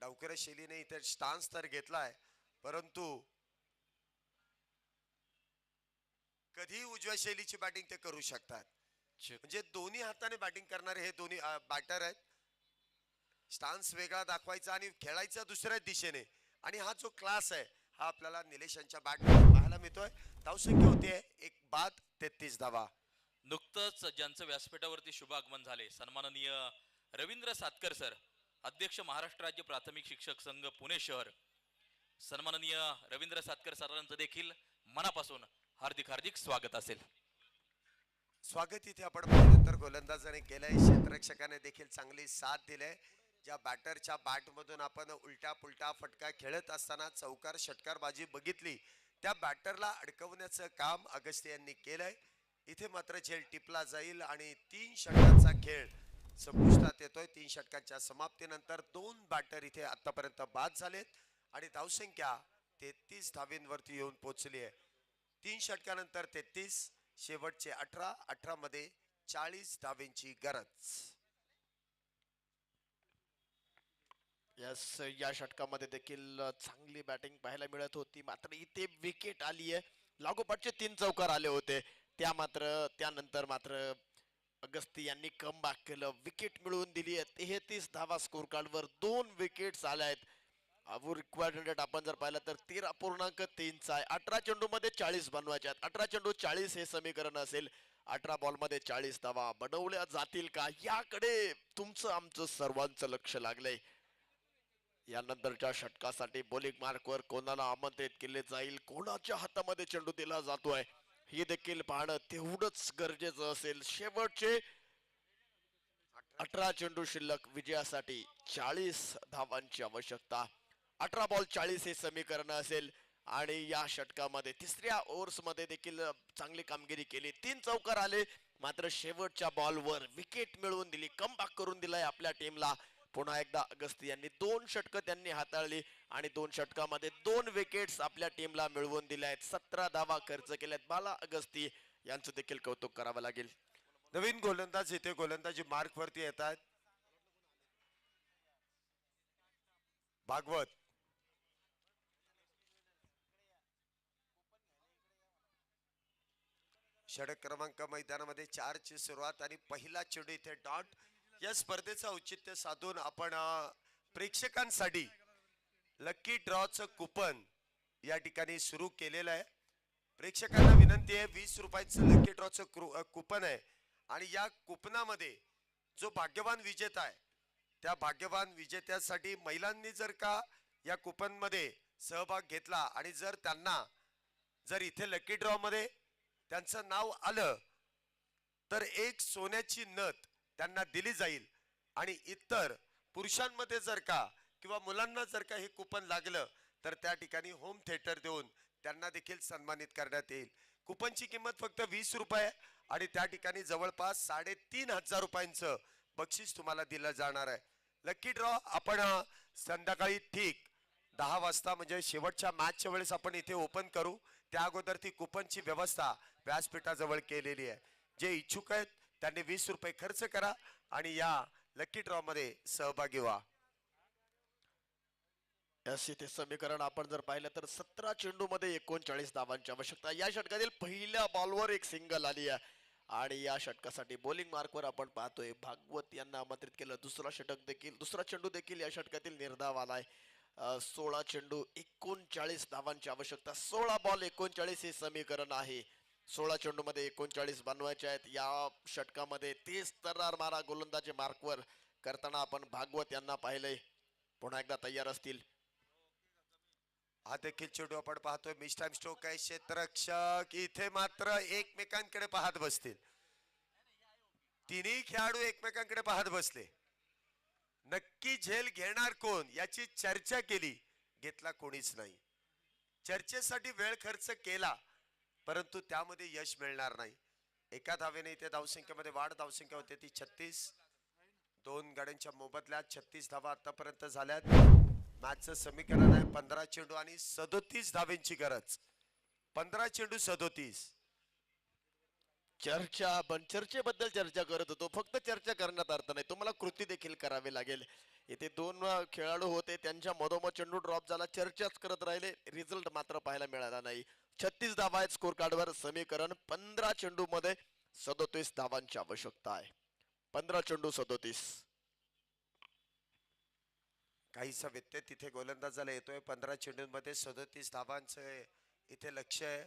डावकर शैलीने इथे स्टान्स तर घेतलाय, परंतु कधी उजव्या शैलीची बॅटिंग ते करू शकतात. म्हणजे दोन्ही हाताने बॅटिंग करणारे हे दोन्ही बॅटर आहेत. स्टान्स वेगळा दाखवायचा आणि खेळायचा दुसऱ्या दिशेने. आणि हा जो क्लास आहे हा आपल्याला निलेश यांच्या बॅट पाहायला मिळतोय. धावसंख्या होते 1 बाद 33 धावा. नुकतंच ज्यांचं व्यासपीठावरती शुभ आगमन झाले सन्माननीय रवींद्र सातकर सर, अध्यक्ष महाराष्ट्र राज्य प्राथमिक शिक्षक संघ पुणे शहर, सन्माननीय रवींद्र सातकर सरांचं देखील मनापासून हार्दिक हार्दिक स्वागत असेल. स्वागत इथे आपण पाहिलं तर गोलंदाजाने केलंय. क्षेत्ररक्षकाने देखील चांगली साथ दिले. ज्या बॅटरच्या बॅट मधून आपण उलटा पुलटा फटका खेळत असताना चौकार षटकार बाजी बघितली, त्या बॅटरला अडकवण्याचं काम अगस्ती यांनी केलंय. इथे मात्र झेल टिपला जाईल आणि 3 षटकांचा खेळ संपुष्टात येतोय. 3 षटकांच्या समाप्तीनंतर 2 बॅटर इथे आतापर्यंत बाद झालेत आणि धावसंख्या 33 धावेंवरती येऊन पोहोचली आहे. 3 षटकानंतर 33, शेवटचे 18 मध्ये 40 धावेंची गरज. यस, या षटकामध्ये देखील चांगली बॅटिंग पाहायला मिळत होती, मात्र इथे विकेट आली आहे. लागोपाठचे 3 चौकार आले होते, त्यानंतर मात्र अगस्ती यांनी कम बॅक केलं, विकेट मिळवून दिली आहे. 33 धावा स्कोर कार्डवर 2 विकेट्स आल्या आहेत. रिक्वायर्ड रेट आपण जर पाहिलं तर 13.3 आहे. 18 चेंडू मध्ये 40 बनवायचे आहेत. 18 चेंडू 40 हे समीकरण असेल. 18 बॉल मध्ये 40 धावा बनवल्या जातील का, याकडे तुमचं आमचं सर्वांचं लक्ष लागलंय. यानंतरच्या षटकासाठी बॉलिंग मार्कवर कोणाला आमंत्रित केले जाईल, कोणाच्या हातामध्ये चेंडू दिला जातोय, हे देखील पाहणं तेवढंच गरजेचं असेल. शेवटचे 18 चेंडू शिल्लक, विजयासाठी 40 धावांची आवश्यकता. 18 बॉल 40 हे समीकरण असेल आणि या षटकामध्ये तिसऱ्या ओव्हर्स मध्ये देखील चांगली कामगिरी केली. 3 चौकार आले, मात्र शेवटच्या बॉलवर विकेट मिळवून दिली, कमबॅक करून दिलाय आपल्या टीमला. पुन्हा एकदा अगस्ती यांनी 2 षटकं त्यांनी हाताळली आणि 2 षटकामध्ये 2 विकेट्स आपल्या टीमला मिळवून दिल्या आहेत. 17 धावा खर्च केल्यात. बाला अगस्ती यांचं देखील कौतुक करावं लागेल. नवीन गोलंदाज इथे गोलंदाजी मार्क वरती येत आहेत. भागवत षटक क्रमांक मैदानामध्ये 4 ची सुरुवात आणि पहिला चेंडू इथे डॉट. या स्पर्धेचं औचित्य साधून आपण प्रेक्षकांसाठी लकी ड्रॉचं कुपन या ठिकाणी सुरू केलेलं आहे. प्रेक्षकांना विनंती आहे, 20 रुपयाचं लकी ड्रॉचं कुपन आहे आणि या कुपनामध्ये जो भाग्यवान विजेता आहे त्या भाग्यवान विजेत्यासाठी महिलांनी जर का या कुपन मध्ये सहभाग घेतला आणि जर इथे लकी ड्रॉ मध्ये त्यांचं नाव आलं तर एक सोन्याची नथ त्यांना दिली जाईल आणि इतर पुरुषांमध्ये जर का किंवा मुलांना जर का हे कुपन लागलं तर त्या ठिकाणी होम थिएटर देऊन त्यांना देखील सन्मानित करण्यात येईल. कुपनची किंमत फक्त 20 रुपये आणि त्या ठिकाणी जवळपास 3,500 रुपयांचं बक्षीस तुम्हाला दिलं जाणार आहे. लकी ड्रॉ आपण संध्याकाळी ठीक 10 वाजता म्हणजे शेवटच्या मॅचच्या वेळेस आपण इथे ओपन करू. त्या अगोदर ती कुपनची व्यवस्था व्यासपीठाजवळ केलेली आहे. जे इच्छुक आहेत त्यांनी 20 रुपये खर्च करा आणि या लकी ड्रॉ मध्ये सहभागी व्हा. इथे समीकरण आपण जर पाहिलं तर 17 चेंडू मध्ये 39 धावांची आवश्यकता. या षटकातील पहिल्या बॉलवर एक सिंगल आली आहे आणि या षटकासाठी बॉलिंग मार्कवर आपण पाहतोय भागवत यांना आमंत्रित केलं. दुसरा चेंडू देखील या षटकातील निर्धाव आलाय. 16 चेंडू 39 धावांची आवश्यकता. 16 बॉल 39 हे समीकरण आहे. 16 चेंडू मध्ये 39 बनवायचे आहेत. या षटकामध्ये 30 तर्रार मारा गोलंदाजी मार्कवर करताना आपण भागवत यांना पाहिलंय. पुन्हा एकदा तयार असतील. हा देखील चेंडू आपण पाहतोय. मिस टाइम स्ट्रोक आहे. क्षेत्ररक्षक इथे मात्र एकमेकांकडे पाहत बसतील. तिन्ही खेळाडू एकमेकांकडे पाहत बसले. नक्की झेल घेणार कोण याची चर्चा केली, घेतला कोणीच नाही. चर्चेसाठी वेळ खर्च केला परंतु त्यामध्ये यश मिळणार नाही. एका धावेने इथे धावसंख्येमध्ये वाढ. धावसंख्या होते ती 36. 2 गाड्यांच्या मोबदल्यात 36 धावा आतापर्यंत झाल्यात. मॅचचं समीकरण आहे 15 चेंडू आणि 37 धावेंची गरज. 15 चेंडू 37. चर्चेबद्दल चर्चा करत होतो. फक्त चर्चा करण्यात अर्थ नाही, तुम्हाला कृती देखील करावी लागेल. इथे 2 खेळाडू होते, त्यांच्या मधोमध चेंडू ड्रॉप झाला, चर्चाच करत राहिले, रिझल्ट मात्र पाहायला मिळाला नाही. 36 धावा आहेत स्कोर कार्डवर. समीकरण 15 चेंडू मध्ये 37 धावांची आवश्यकता आहे. 15 चेंडू 37. काहीसा व्यत्यय तिथे गोलंदाजाला येतोय. 15 चेंडूंमध्ये 37 धावांचं इथे लक्ष आहे.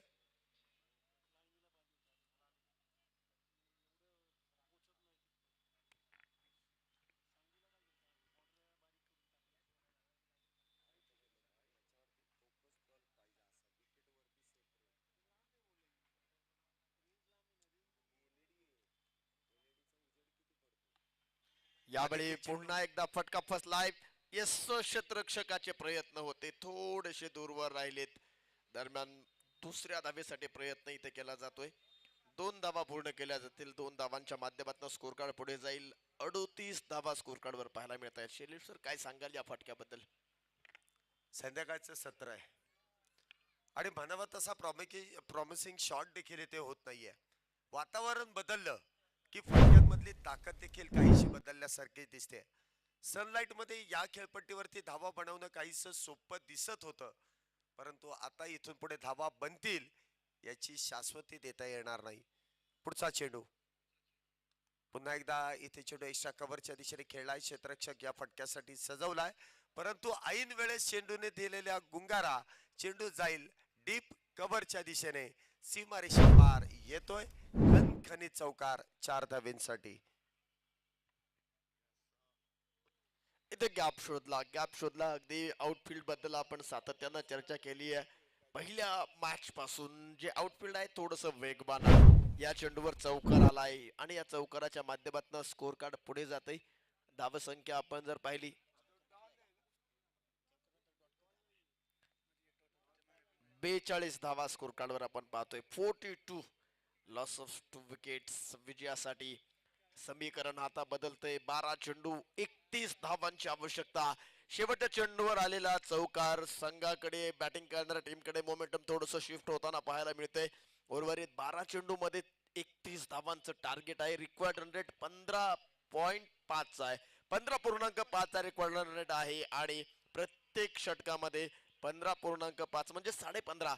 यावेळी पुन्हा एकदा फटका फसलाय. क्षेत्ररक्षकाचे प्रयत्न होते, थोडेसे दूरवर राहिलेत. दरम्यान दुसऱ्या धावेसाठी प्रयत्न इथे केला जातोय. 2 धावा पूर्ण केल्या जातील. 2 धावांच्या माध्यमातून स्कोर कार्ड पुढे जाईल. 38 धावा स्कोर कार्ड वर पाहायला मिळत आहेत. शैलेश सर काय सांगाल या फटक्याबद्दल? संध्याकाळचं सत्र आहे आणि म्हणावं तसा प्रॉमिसिंग शॉट देखील इथे होत नाहीये. वातावरण बदललं की फटक्यांमधली ताकद देखील काहीशी बदलल्यासारखी दिसते. सनलाइट मध्ये या खेळपट्टीवरती धावा बनवणं काहीसं सोपं दिसत होतं, परंतु आता इथून पुढे धावा बनतील याची शाश्वती देता येणार नाही. पुढचा चेंडू पुन्हा एकदा इथे चेंडू एक्स्ट्रा कव्हरच्या दिशेने खेळलाय. क्षेत्ररक्षक या फटक्यासाठी सजवलाय, परंतु ऐन वेळेस चेंडूने दिलेल्या गुंगारा चेंडू जाईल डीप कव्हरच्या दिशेने. सीमारेषा पार येतोय. खणखणीत चौकार 4 धावेंसाठी. इथे गॅप शोधला. अगदी आउटफील्ड बद्दल आपण सातत्यानं चर्चा केली आहे. पहिल्या मॅच पासून जे आउटफील्ड आहे थोडस वेगवान आहे. या चेंडूवर चौकार आलाय आणि या चौकाराच्या माध्यमातून स्कोर कार्ड पुढे जाते. धावसंख्या आपण जर पाहिली 42 धावा स्कोर कार्ड वर आपण पाहतोय. 42 लॉस ऑफ 2 विकेट्स विजयासाठी. समीकरण आता बदलतंय. 12 चेंडू 31 धावांची आवश्यकता. शेवटच्या चेंडूवर आलेला चौकार संघाकडे बॅटिंग करणाऱ्या टीमकडे मोमेंटम थोडस शिफ्ट होताना पाहायला मिळते. उर्वरित 12 चेंडू मध्ये 31 धावांचं टार्गेट आहे. रिक्वायर्ड रन रेट 15.5 आहे. 15.5 रिक्वायर्ड रन रेट आहे आणि प्रत्येक षटकामध्ये 15.5 म्हणजे 15.5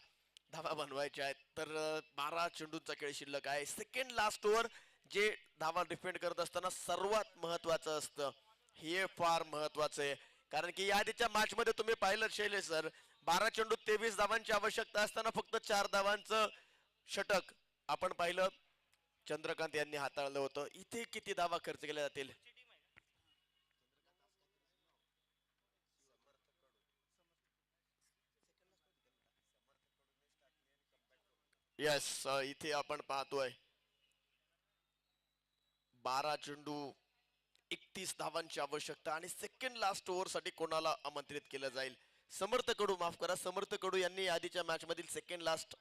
धावा बनवायच्या आहेत. तर 12 चेंडूंचा खेळ शिल्लक आहे. सेकंड लास्ट ओव्हर जे धावा डिफेंड करत असताना सर्वात महत्वाचं असतं. हे फार महत्वाचं आहे, कारण की या आधीच्या मॅच मध्ये तुम्ही पाहिलं शैलेश सर, 12 चेंडू 23 धावांची आवश्यकता असताना फक्त 4 धावांचं षटक आपण पाहिलं चंद्रकांत यांनी हाताळलं होतं. इथे किती धावा खर्च केल्या जातील? येस, इथे आपण पाहतोय 12 चेंडू 31 धावांची आवश्यकता आणि सेकंड लास्ट ओव्हर साठी कोणाला आमंत्रित केलं जाईल? समर्थ कडू, माफ करा, समर्थ कडू यांनी आधीच्या मॅच मधील सेकंड लास्ट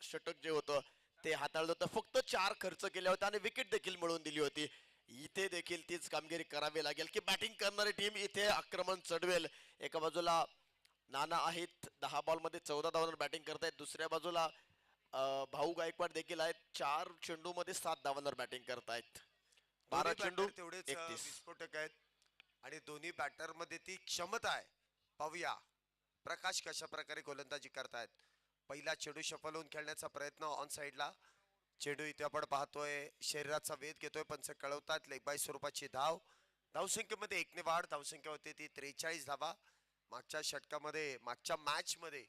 षटक जे होतं ते हाताळलं होतं. फक्त 4 खर्च केल्या होत्या आणि विकेट देखील मिळवून दिली होती. इथे देखील तीच कामगिरी करावी लागेल की बॅटिंग करणारी टीम इथे आक्रमण चढवेल. एका बाजूला नाना आहेत, 10 बॉल मध्ये 14 धावांवर बॅटिंग करतायत. दुसऱ्या बाजूला भाऊ गायकवाड देखील आहेत, 4 चेंडू मध्ये 7 धावांवर बॅटिंग करतायत. 12 चेंडू तेवढेच 31. विस्फोटक आहेत आणि दोन्ही बॅटर मध्ये ती क्षमता आहे. पाहूया प्रकाश कशा प्रकारे गोलंदाजी करतायत. पहिला चेंडू शफल होऊन खेळण्याचा प्रयत्न ऑन साइडला. चेंडू इथे आपण पाहतोय शरीराचा वेध घेतोय, पंच कळवतात. लेग बाय स्वरूपाची धाव. धावसंख्येमध्ये 1 ने वाढ. धावसंख्या होती ती 43 धावा. मागच्या षटकामध्ये, मागच्या मॅच मध्ये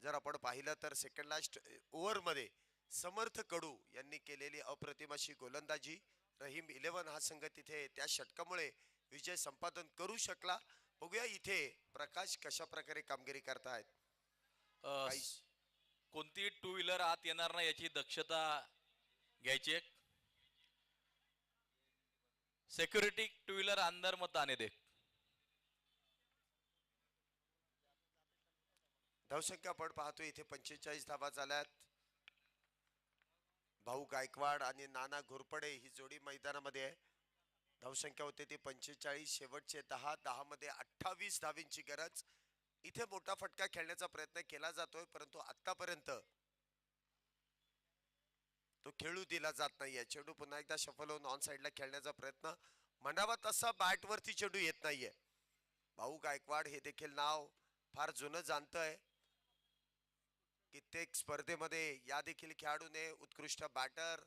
जर आपण पाहिलं तर सेकंड लास्ट ओव्हर मध्ये समर्थ कडू यांनी केलेली अप्रतिम अशी गोलंदाजी. रहीम 11 हा संघ तिथे त्या षटकामुळे विजय संपादन करू शकला. बघूया इथे प्रकाश कशा प्रकारे कामगिरी करतायत. कोणती टू व्हीलर आत येणार नाही याची दक्षता घ्यायची. सिक्युरिटी टू व्हीलर अंदर मत आने दे. धावसंख्या आपण पाहतोय इथे 45 धावा झाल्यात. भाऊ गायकवाड आणि नाना घोरपडे ही जोडी मैदानामध्ये आहे. धावसंख्या होते ती 45. शेवटचे 10 मध्ये 28 धावींची गरज. इथे मोठा फटका खेळण्याचा प्रयत्न केला जातोय, परंतु आतापर्यंत तो खेळू दिला जात नाहीये. चेंडू पुन्हा एकदा शफल होऊन ऑन साइडला खेळण्याचा प्रयत्न. म्हणावा तसा बॅट वरती चेंडू येत नाहीये. भाऊ गायकवाड हे देखील नाव फार जुनं जाणतंय. कित्येक स्पर्धेमध्ये या देखील खेळाडूने उत्कृष्ट batter,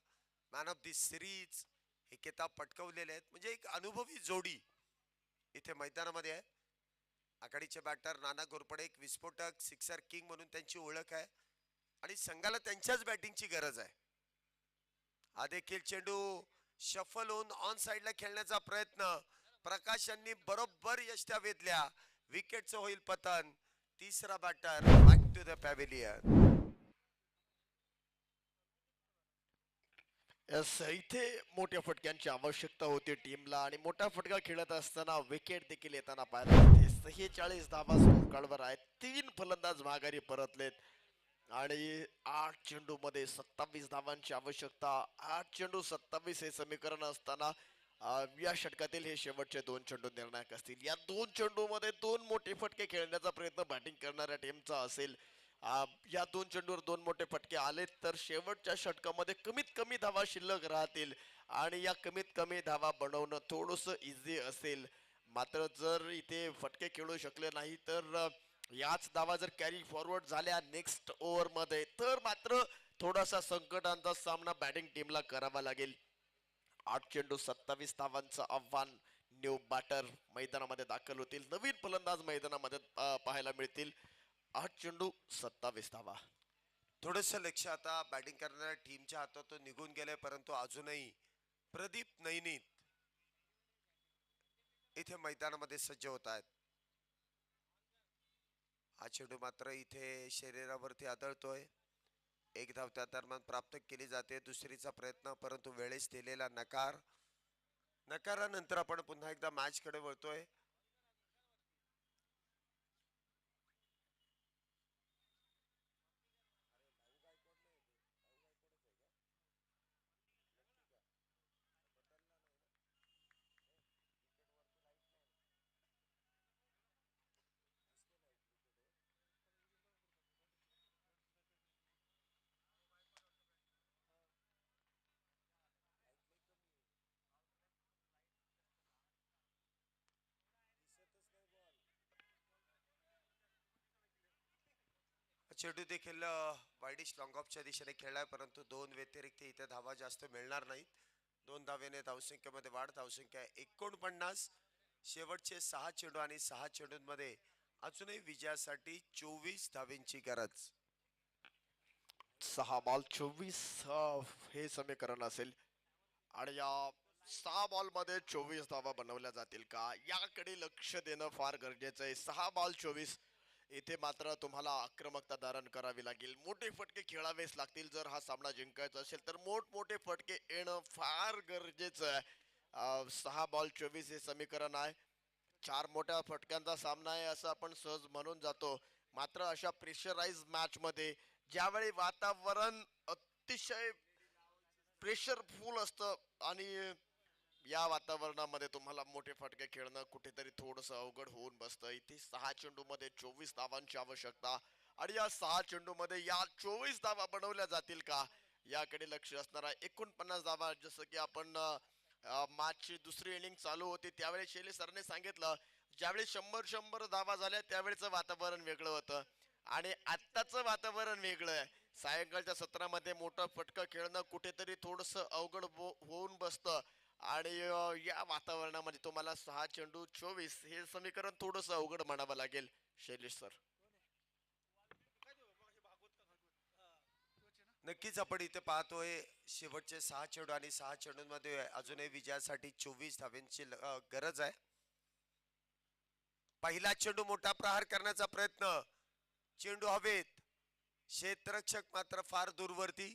man of the series हे किताब पटकवलेले आहेत. म्हणजे एक अनुभवी जोडी इथे मैदानामध्ये आहे. आघाडीचे बॅटर नाना घोरपडे एक विस्फोटक सिक्सर किंग म्हणून त्यांची ओळख आहे आणि संघाला त्यांच्याच बॅटिंगची गरज आहे. हा देखील चेंडू शफल होऊन ऑन साइडला खेळण्याचा प्रयत्न. प्रकाश यांनी बरोबर यष्ट्या वेधल्या. विकेटचं होईल पतन. तिसरा batter back to the pavilion. इथे मोठ्या फटक्यांची आवश्यकता होती टीमला आणि मोठा फटका खेळत असताना विकेट देखील येताना पाहायला मिळते. 46 धावा स्कोर कार्डवर आहेत. 3 फलंदाज माघारी परतलेत. आणि 8 चेंडू मध्ये 27 धावांची आवश्यकता. 8 चेंडू 27 हे समीकरण असताना या षटकातील हे शेवटचे 2 चेंडू निर्णायक असतील. या 2 चेंडू मध्ये 2 मोठे फटके खेळण्याचा प्रयत्न बॅटिंग करणाऱ्या टीमचा असेल. या 2 चेंडूवर 2 मोठे फटके आले तर शेवटच्या षटकामध्ये कमीत कमी धावा शिल्लक राहतील आणि या कमीत कमी धावा बनवणं थोडंसं इझी असेल. मात्र जर इथे फटके खेळू शकले नाही तर याच धावा जर कॅरी फॉरवर्ड झाल्या नेक्स्ट ओव्हर मध्ये तर मात्र थोडासा संकटांचा सामना बॅटिंग टीमला करावा लागेल. 8 चेंडू 27 धावांचं आव्हान. न्यू बॅटर मैदानामध्ये दाखल होतील. नवीन फलंदाज मैदानामध्ये पाहायला मिळतील. 8 चेंडू 27 धावा. थोडस लक्ष आता बॅटिंग करणाऱ्या टीमच्या हातातून निघून गेले, परंतु अजूनही प्रदीप नैनीत इथे मैदानामध्ये सज्ज होत आहेत. हा चेंडू मात्र इथे शरीरावरती आदळतोय. एक धाव त्या दरम्यान प्राप्त केली जाते. दुसरीचा प्रयत्न, परंतु वेळेस दिलेला नकार. नकारानंतर आपण पुन्हा एकदा मॅच कडे वळतोय. चेंडू देखील वाईडिश लॉंग ऑफच्या दिशेने खेळलाय, परंतु 2 व्यतिरिक्त इथे धावा जास्त मिळणार नाहीत. 2 धावेने धावसंख्येमध्ये वाढ. धावसंख्या 49. शेवटचे 6 चेंडू आणि 6 चेंडूंमध्ये अजूनही विजयासाठी 24 धावेंची गरज. 6 बॉल 24 हे समीकरण असेल आणि या 6 बॉल मध्ये 24 धावा बनवल्या जातील का याकडे लक्ष देणं फार गरजेचं आहे. 6 बॉल 24 इथे मात्र तुम्हाला आक्रमकता धारण करावी लागेल. मोठे फटके खेळावेच लागतील. जर हा सामना जिंकायचा असेल तर मोठमोठे फटके येणं फार गरजेचं आहे. 6 बॉल 24 हे समीकरण आहे. 4 मोठ्या फटक्यांचा सामना आहे असं आपण सहज म्हणून जातो. मात्र अशा प्रेशराइज मॅच मध्ये ज्यावेळी वातावरण अतिशय प्रेशरफुल असतं आणि या वातावरणामध्ये तुम्हाला मोठे फटके खेळणं कुठेतरी थोडस अवघड होऊन बसतं. इथे 6 चेंडू मध्ये 24 धावांची आवश्यकता आणि या 6 चेंडू मध्ये या 24 धावा बनवल्या जातील का याकडे लक्ष असणार आहे. 49 धावा, जसं की आपण मॅचची दुसरी इनिंग चालू होती त्यावेळी शैलेश सरने सांगितलं ज्यावेळी 100 धावा झाल्या त्यावेळेचं वातावरण वेगळं होतं आणि आत्ताचं वातावरण वेगळं आहे. सायंकाळच्या सत्रामध्ये मोठं फटकं खेळणं कुठेतरी थोडस अवघड होऊन बसतं आणि या वातावरणामध्ये तुम्हाला 6 चेंडू 24 हे समीकरण थोडस अवघड म्हणावं लागेल. शैलेश सर, नक्कीच आपण इथे पाहतोय शेवटचे 6 चेंडू आणि 6 चेंडूंमध्ये अजूनही विजयासाठी 24 धावांची गरज आहे. पहिला चेंडू मोठा प्रहार करण्याचा प्रयत्न. चेंडू हवेत. क्षेत्ररक्षक मात्र फार दूरवरती.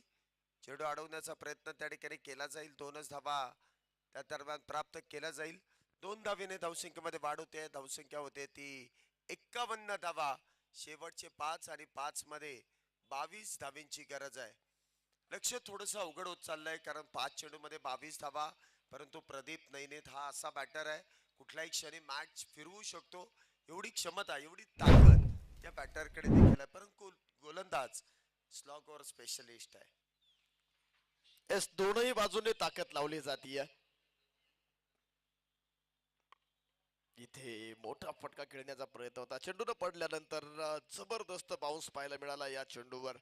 चेंडू अडवण्याचा प्रयत्न त्या ठिकाणी केला जाईल. 2च धावा त्या दरम्यान प्राप्त केला जाईल. 2 धावेने धावसंख्येमध्ये वाढ होते. धावसंख्या होते ती 51 धावा. शेवटचे 5 आणि 5 मध्ये 22 धावेंची गरज आहे. लक्ष थोडस अवघड होत चाललंय कारण 5 चेंडू मध्ये 22 धावा, परंतु प्रदीप नैनेत हा असा बॅटर आहे कुठल्याही क्षणी मॅच फिरवू शकतो. एवढी क्षमता, एवढी ताकद त्या बॅटरकडे देखील आहे. परंतु गोलंदाज स्लॉग ओव्हर स्पेशलिस्ट आहे. एस दोनही बाजूने ताकद लावली जातीय. इथे मोठा फटका खेळण्याचा प्रयत्न होता. चेंडून पडल्यानंतर जबरदस्त बाउन्स पाहायला मिळाला या चेंडूवर.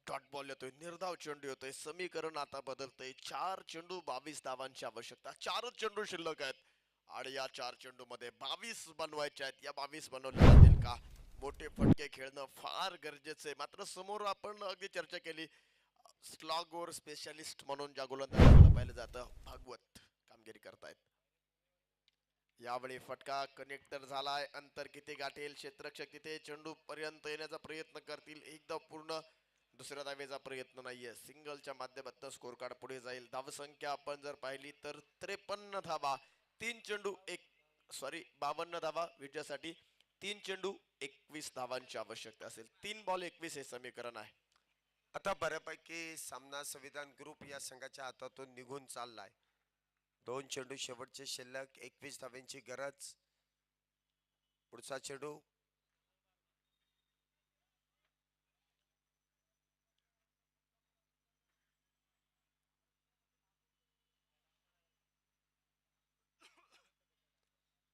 डॉट बॉल येतोय, निर्धाव चेंडू येतोय. समीकरण आता बदलतंय. 4 चेंडू 22 धावांची आवश्यकता. 4च चेंडू शिल्लक आहेत आणि या 4 चेंडू मध्ये 22 बनवायचे आहेत. या 22 बनवले जातील का? मोठे फटके खेळणं फार गरजेचं आहे. मात्र समोर आपण अगदी चर्चा केली स्लॉग ओव्हर स्पेशलिस्ट म्हणून ज्या गोलंदाजाला पाहिलं जातं भागवत कामगिरी करतायत. यावेळी फटका कनेक्टर झालाय. अंतर किती गाठेल? क्षेत्ररक्षक तिथे चेंडू पर्यंत येण्याचा प्रयत्न करतील. एकदा पूर्ण दुसऱ्या धावेचा प्रयत्न नाहीये. सिंगलच्या माध्यमातून स्कोर कार्ड पुढे जाईल. धावसंख्या आपण जर पाहिली तर 53 धावा. 3 चेंडू 52 धावा विजयासाठी 3 चेंडू 21 धावांची आवश्यकता असेल. 3 बॉल 21 हे समीकरण आहे. आता बऱ्यापैकी सामना संविधान ग्रुप या संघाच्या हातातून निघून चाललाय. 2 चेंडू शेवटचे शिल्लक, 21 धाव्यांची गरज. पुढचा चेंडू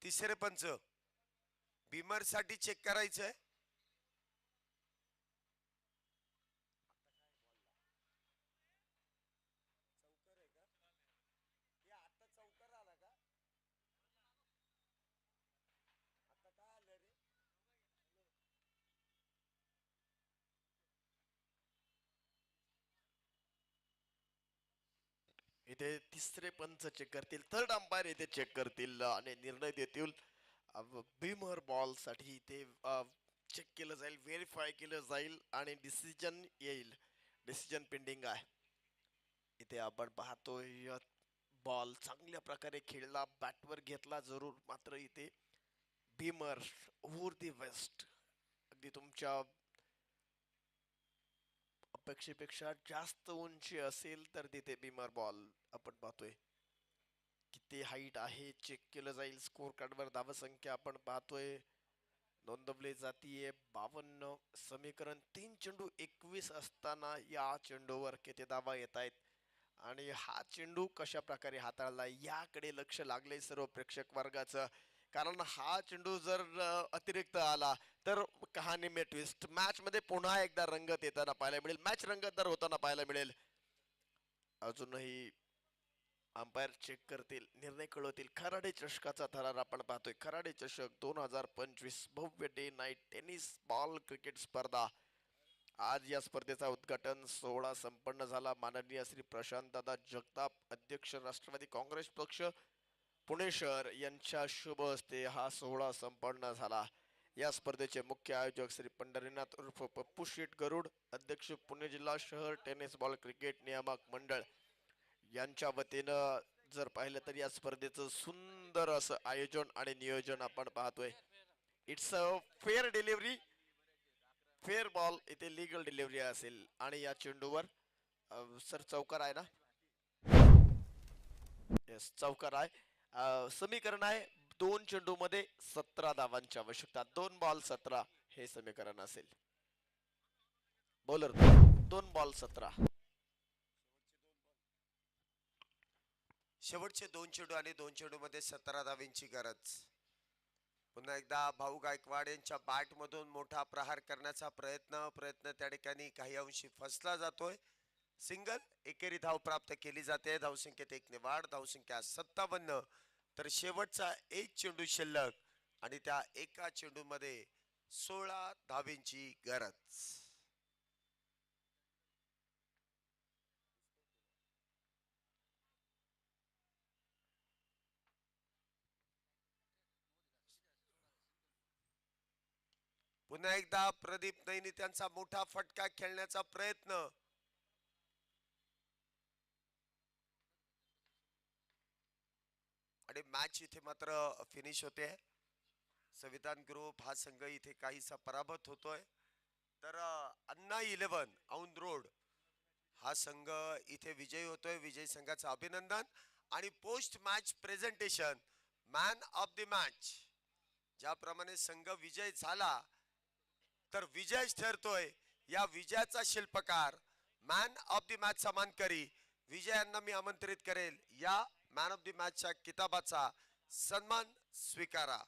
तिसरे पंच बीमर साठी चेक करायचंय. इथे तिसरे पंच चेक करतील, थर्ड अंपायर इथे चेक करतील आणि निर्णय देतील. बीमर बॉल साठी इथे चेक केलं जाईल, व्हेरीफाय केलं जाईल आणि डिसिजन येईल. डिसिजन पेंडिंग आहे. इथे आपण पाहतोय बॉल चांगल्या प्रकारे खेळला, बॅटवर घेतला जरूर, मात्र इथे बीमर ओव्हर दी वेस्ट अगदी तुमच्या अपेक्षेपेक्षा जास्त उंची असेल तर तिथे बीमर बॉल आपण पाहतोय. किती हाईट आहे चेक केलं जाईल. स्कोर कार्डवर धावसंख्या आपण पाहतोय नोंदवली जातीये 52. समीकरण 3 चेंडू 21 असताना या चेंडूवर किती धावा येत आहेत आणि हा चेंडू कशा प्रकारे हाताळला याकडे लक्ष लागले सर्व प्रेक्षक वर्गाचं. कारण हा चेंडू जर अतिरिक्त आला तर कहाणी में ट्विस्ट, मॅच मध्ये पुन्हा एकदा रंगत येताना पाहायला मिळेल, मॅच रंगतदार होताना पाहायला मिळेल. अजूनही अंपायर चेक करतील, निर्णय कळवतील. खराडे चषकाचा थरार आपण पाहतोय. खराडे चषक 2025 भव्य day night tennis ball cricket स्पर्धा. आज या स्पर्धेचा उद्घाटन सोहळा संपन्न झाला. माननीय श्री प्रशांत दादा जगताप, अध्यक्ष राष्ट्रवादी काँग्रेस पक्ष पुणे शहर यांच्या शुभ हस्ते हा सोहळा संपन्न झाला. या स्पर्धेचे मुख्य आयोजक श्री पंढरीनाथ उर्फ पप्पू शेट गरुड, अध्यक्ष पुणे जिल्हा शहर टेनिस बॉल क्रिकेट नियामक मंडळ यांच्या वतीनं जर पाहिलं तर या स्पर्धेचं सुंदर असं आयोजन आणि नियोजन आपण पाहतोय. It's a fair delivery, fair ball इथे लीगल डिलिव्हरी असेल आणि या चेंडूवर सर चौकार आहे ना? येस चौकार आहे. समीकरण आहे 2 चेंडू मध्ये 17 धावांची आवश्यकता. 2 बॉल 17 हे समीकरण असेल. Bowler 2 ball 17. शेवटचे 2 चेंडू आणि 2 चेंडू मध्ये 17 धाव्यांची गरज. पुन्हा एकदा भाऊ गायकवाड यांच्या बॅट मधून मोठा प्रहार करण्याचा प्रयत्न त्या ठिकाणी काही अंशी फसला जातोय. सिंगल, एकेरी धाव प्राप्त केली जाते. धावसंख्येत 1 ने वाढ, धावसंख्या 57. तर शेवटचा 1 चेंडू शिल्लक आणि त्या एका चेंडू मध्ये 16 धावेंची गरज. पुन्हा एकदा प्रदीप नैनी त्यांचा मोठा फटका खेळण्याचा प्रयत्न. आणि मॅच इथे मात्र फिनिश होते. संविधान ग्रुप हा संघ इथे काहीसा पराभूत होतोय. तर अन्ना 11 औंध रोड हा संघ इथे विजयी होतोय. विजयी संघाचं अभिनंदन. आणि post match presentation man of the match, ज्याप्रमाणे संघ विजय झाला तर विजयच ठरतोय. या विजयाचा शिल्पकार मॅन ऑफ द मॅच चा मानकरी विजयांना मी आमंत्रित करेल. या मॅन ऑफ द मॅचच्या किताबाचा सन्मान स्वीकारा.